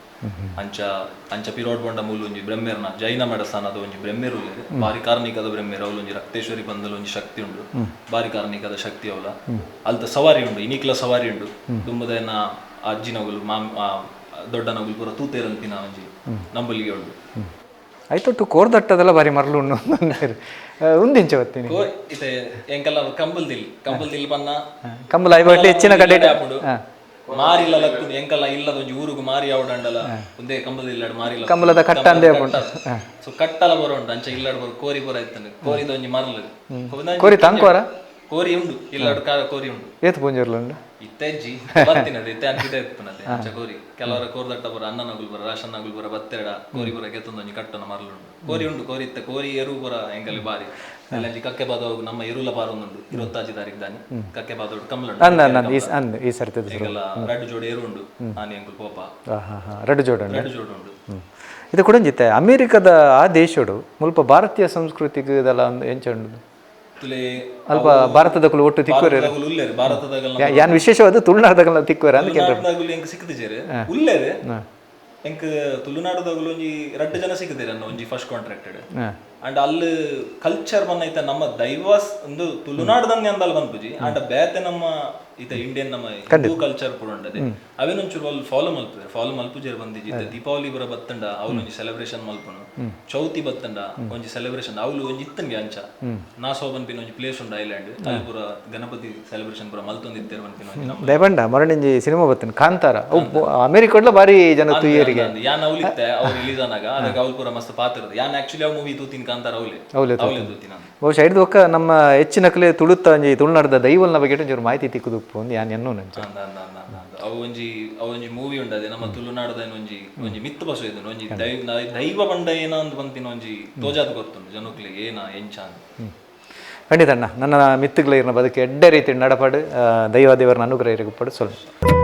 Speaker 4: ಅಂಚ ಪಿರೋಡ್ ಬಂಡ ಮೂಲ ಒಂಜಿ ಬ್ರಹ್ಮೇರ್ನ ಜೈನ ಮಡಸ್ಥಾನದ ಒಂಜಿ ಬ್ರಹ್ಮೇರು ಉಳ್ಳೇರು ಬಾರಿ ಕಾರ್ಣಿಕದ ಬ್ರಹ್ಮೇರು ಅವಳು ಒಂಜಿ ರಕ್ತೇಶ್ವರಿ ಬಂದಲು ಒಂಜಿ ಶಕ್ತಿ ಉಂಡು ಬಾರಿ ಕಾರ್ಣಿಕದ ಶಕ್ತಿ ಅವಳ ಅಲ್ದ ಸವಾರಿ ಉಂಡು ಇನಿಕ್ಲ ಸವಾರಿ ಉಂಡು ದುಂಬದನ ಅಜ್ಜಿನಗುಲು ದೊಡ್ಡನಗುಲು ಪೂರ ತೂತೇರಂತಿನ ಒಂಜಿ ನಂಬಲಿಗೆ ಉಂಡು
Speaker 1: ಆಯ್ತು ಕೋರ್ದಟ್ಟದೆಲ್ಲ ಬಾರಿ ಮರಳು ಉಣ್ಣು ಉಂದಿಂಚ ಹೊತ್ತೀನಿ
Speaker 4: ಇದೆ ಎಂಕಲ್ಲ ಕಂಬಲ್ ದಿಲ್ ಪನ್ನ
Speaker 1: ಕಂಬಲ್ ಐಬಟ್ಟೆ ಹೆಚ್ಚಿನ ಕಡೆ
Speaker 4: ಮಾರಿಲ್ಲ ಲಕ್ಕುಂದು ಎಂಕಲ್ಲ ಇಲ್ಲದ ಒಂಜಿ ಊರುಗು ಮಾರಿ ಆವಡಂಡಲ ಒಂದೇ ಕಂಬದ ಇಲ್ಲಾಡು ಮಾರಿಲ್ಲ
Speaker 1: ಕಂಬಲದ ಕಟ್ಟ ಅಂದೇ
Speaker 4: ಸೊ ಕಟ್ಟಲ ಬರೋಂಡು ಅಂಚ ಇಲ್ಲಾಡು ಬರೋ ಕೋರಿ ಬರ ಇತ್ತಾನೆ ಕೋರಿದ ಒಂಜಿ ಮರಲು
Speaker 1: ಕೋರಿ ತಂಕೋರ
Speaker 4: ಕೋರಿ ಉಂಡು ಇಲ್ಲಾಡು ಕೋರಿ ಉಂಡು
Speaker 1: ಏತ್ ಪುಂಜರ್ಲುಂಡು
Speaker 4: ಇತ್ತೆಜ್ಜಿ ಬರ್ತಿನದು ಇತ್ತೆ ಅನ್ಕಿದೆ ಇರ್ತನದೆ ಅಂಚ ಕೋರಿ ಕೆಲವರ ಕೋರ್ದಟ್ಟ ಬರ ಅನ್ನನಗುಲ್ ಬರ ರಾಶನ್ನಗುಲ್ ಬರ ಬತ್ತೆರಡ ಕೋರಿ ಬರ ಗೆತ್ತೊಂದು ಕಟ್ಟನ ಮರಲುಂಡು ಕೋರಿ ಉಂಡು ಕೋರಿ ಇತ್ತೆ ಕೋರಿ ಎರು ಬರ ಎಂಕಲ್ಲಿ ಬಾರಿ ಅಲ್ಲಂಜಿ ಕಕ್ಕೆ ಬಾದೋಗು ನಮ್ಮ ಎರುಲ ಪಾರೊಂದುಂಡು 25 ತಾರೀಕು ದಾನಿ ಕಕ್ಕೆ ಬಾದೋಡು ಕಮಲುಂಡು
Speaker 1: ಈ ಸರ್ತಿ
Speaker 4: ಈಗೆಲ್ಲ ರೆಡ್ ಜೋಡಿ ಎರು ಉಂಡು ಆನೆ ಎಂಕುಲ್ ಪೋಪ
Speaker 1: ರೆಡ್ ಜೋಡ
Speaker 4: ಉಂಡು
Speaker 1: ಇದು ಕೂಡ ಜಿತ್ತೆ ಅಮೇರಿಕದ ಆ ದೇಶಡು ಮುಲ್ಪ ಭಾರತೀಯ ಸಂಸ್ಕೃತಿಗೆ ಇದೆಲ್ಲ ಒಂದು ಎಂಚಂಡು ಅಲ್ಪ ಭಾರತದಕ್ಕೂ ಒಟ್ಟು ತಿಕ್ಕೋರೆ ಯಾನ್ ವಿಶೇಷವಾದ ತುಳುನಾಡದಾಗಲ್ಲ ತಿಕ್ಕೋರೆ
Speaker 4: ಎಂಕ್ ಸಿಕ್ಕದಿಜೇರೆ ಉಲ್ಲೇರೆ ಎಂಕ್ ತುಳುನಾಡದಾಗಲು ಒಂಜಿ 2 ಜನ ಸಿಕ್ಕದಿರ ಒಂಜಿ ಫಸ್ಟ್ ಕಾಂಟ್ರಾಕ್ಟೆಡ್ ಅಂಡ್ ಅಲ್ಲಿ ಕಲ್ಚರ್ ಬಂದೈತೆ ನಮ್ಮ ದೈವಾಸ್ ಒಂದು ತುಳುನಾಡದಂಗೆ ಅಂದಲ್ ಬಂದ್ಪುಜಿ ಅಂಡ್ ಬೇತೆ ನಮ್ಮ ಈತ ಇಂಡಿಯನ್ ನಮ್ಮ ಹಿಂದೂ ಕಲ್ಚರ್ ಪೂರ ಉಂಡದೆ ಅವೇನೊಂಚೂರು ಅಲ್ಲಿ ಫಾಲೋ ಮಲ್ಪುಜೇರ್ ಬಂದಿದ್ದೆ ದೀಪಾವಳಿ ಬರ ಬತ್ತಂಡ ಅವ್ಲು ಒಂಜಿ ಸೆಲೆಬ್ರೇಷನ್ ಮಲ್ಪುನು ಚೌತಿ ಬತ್ತಂಡ ಒಂಜಿ ಸೆಲೆಬ್ರೇಷನ್ ಅವ್ಲು ಒಂಜಿ ಇತ್ತನ್ಗೆ ಅಂಚ ನಾ ಸೋಬನ್ ಪಿನ ಒಂಜಿ ಪ್ಲೇಸ್ ಉಂಡು ಐಲ್ಯಾಂಡ್ ಅಲ್ಲಿ ಪೂರ ಗಣಪತಿ ಸೆಲೆಬ್ರೇಷನ್ ಪೂರ ಮಲ್ತೊಂದಿತ್ತೇರ್ ಬಂದಿನ
Speaker 1: ದಯಬಂಡ ಮರಣಿಂಜಿ ಸಿನಿಮಾ ಬತ್ತನ ಕಾಂತಾರ ಅಮೇರಿಕಡ್ಲ ಬಾರಿ ಜನ ತುಯ್ಯರಿಗೆ
Speaker 4: ಯಾನ್ ಅವ್ಲಿತ್ತೆ ಅವ್ರು ರಿಲೀಸ್ ಆನಾಗ ಅದಕ್ಕೆ ಅವ್ಲು ಪೂರ ಮಸ್ತ್ ಪಾತಿರೋದು ಯಾನ್ ಆಕ್ಚುಲಿ ಅವ್ ಮೂವಿ ತೂತಿನ ಕಾಂತಾರ
Speaker 1: ಅವಲೆ
Speaker 4: ಅವಲೆ ತೂತಿನ
Speaker 1: ಬಹುಶಃ ಹಿಡಿದು ಒಕ್ಕ ನಮ್ಮ ಹೆಚ್ಚಿನಕಲೆ ತುಳುತ್ತ ಒಂಜಿ ತುಳುನಾಡದ ದೈವಲ್ನ ಬಗ್ಗೆ ಒಂಚೂರು ಮಾಹಿತಿ ತಿಕ್ಕುದುಪ್ಪು ಒಂದು ಯಾನ್ ಎನ್ನೋ ನಂಚ
Speaker 4: ಅವು ಒಂಜಿ ಮೂವಿ ಉಂಡದೆ ನಮ್ಮ ತುಳುನಾಡದ ಒಂಜಿ ಮಿತ್ತು ಬಸು ಇದನ್ನು ಒಂಜಿ ದೈವ ಬಂಡ ಏನ ಅಂತ ಬಂತಿನ ಒಂಜಿ ತೋಜಾದ ಗೊತ್ತುಂಟು ಜನಕ್ಲಿಗೆ ಏನ ಎಂಚ ಅಂತ
Speaker 1: ಖಂಡಿತ ಅಣ್ಣ ನನ್ನ ಮಿತ್ತುಗಳ ಇರ್ನ ಬದುಕು ಎಡ್ಡೆ ರೀತಿ ನಡಪಾಡು ದೈವ ದೇವರನ್ನ ಅನುಗ್ರಹ ಇರಗಪಡು ಸ್ವಲ್ಪ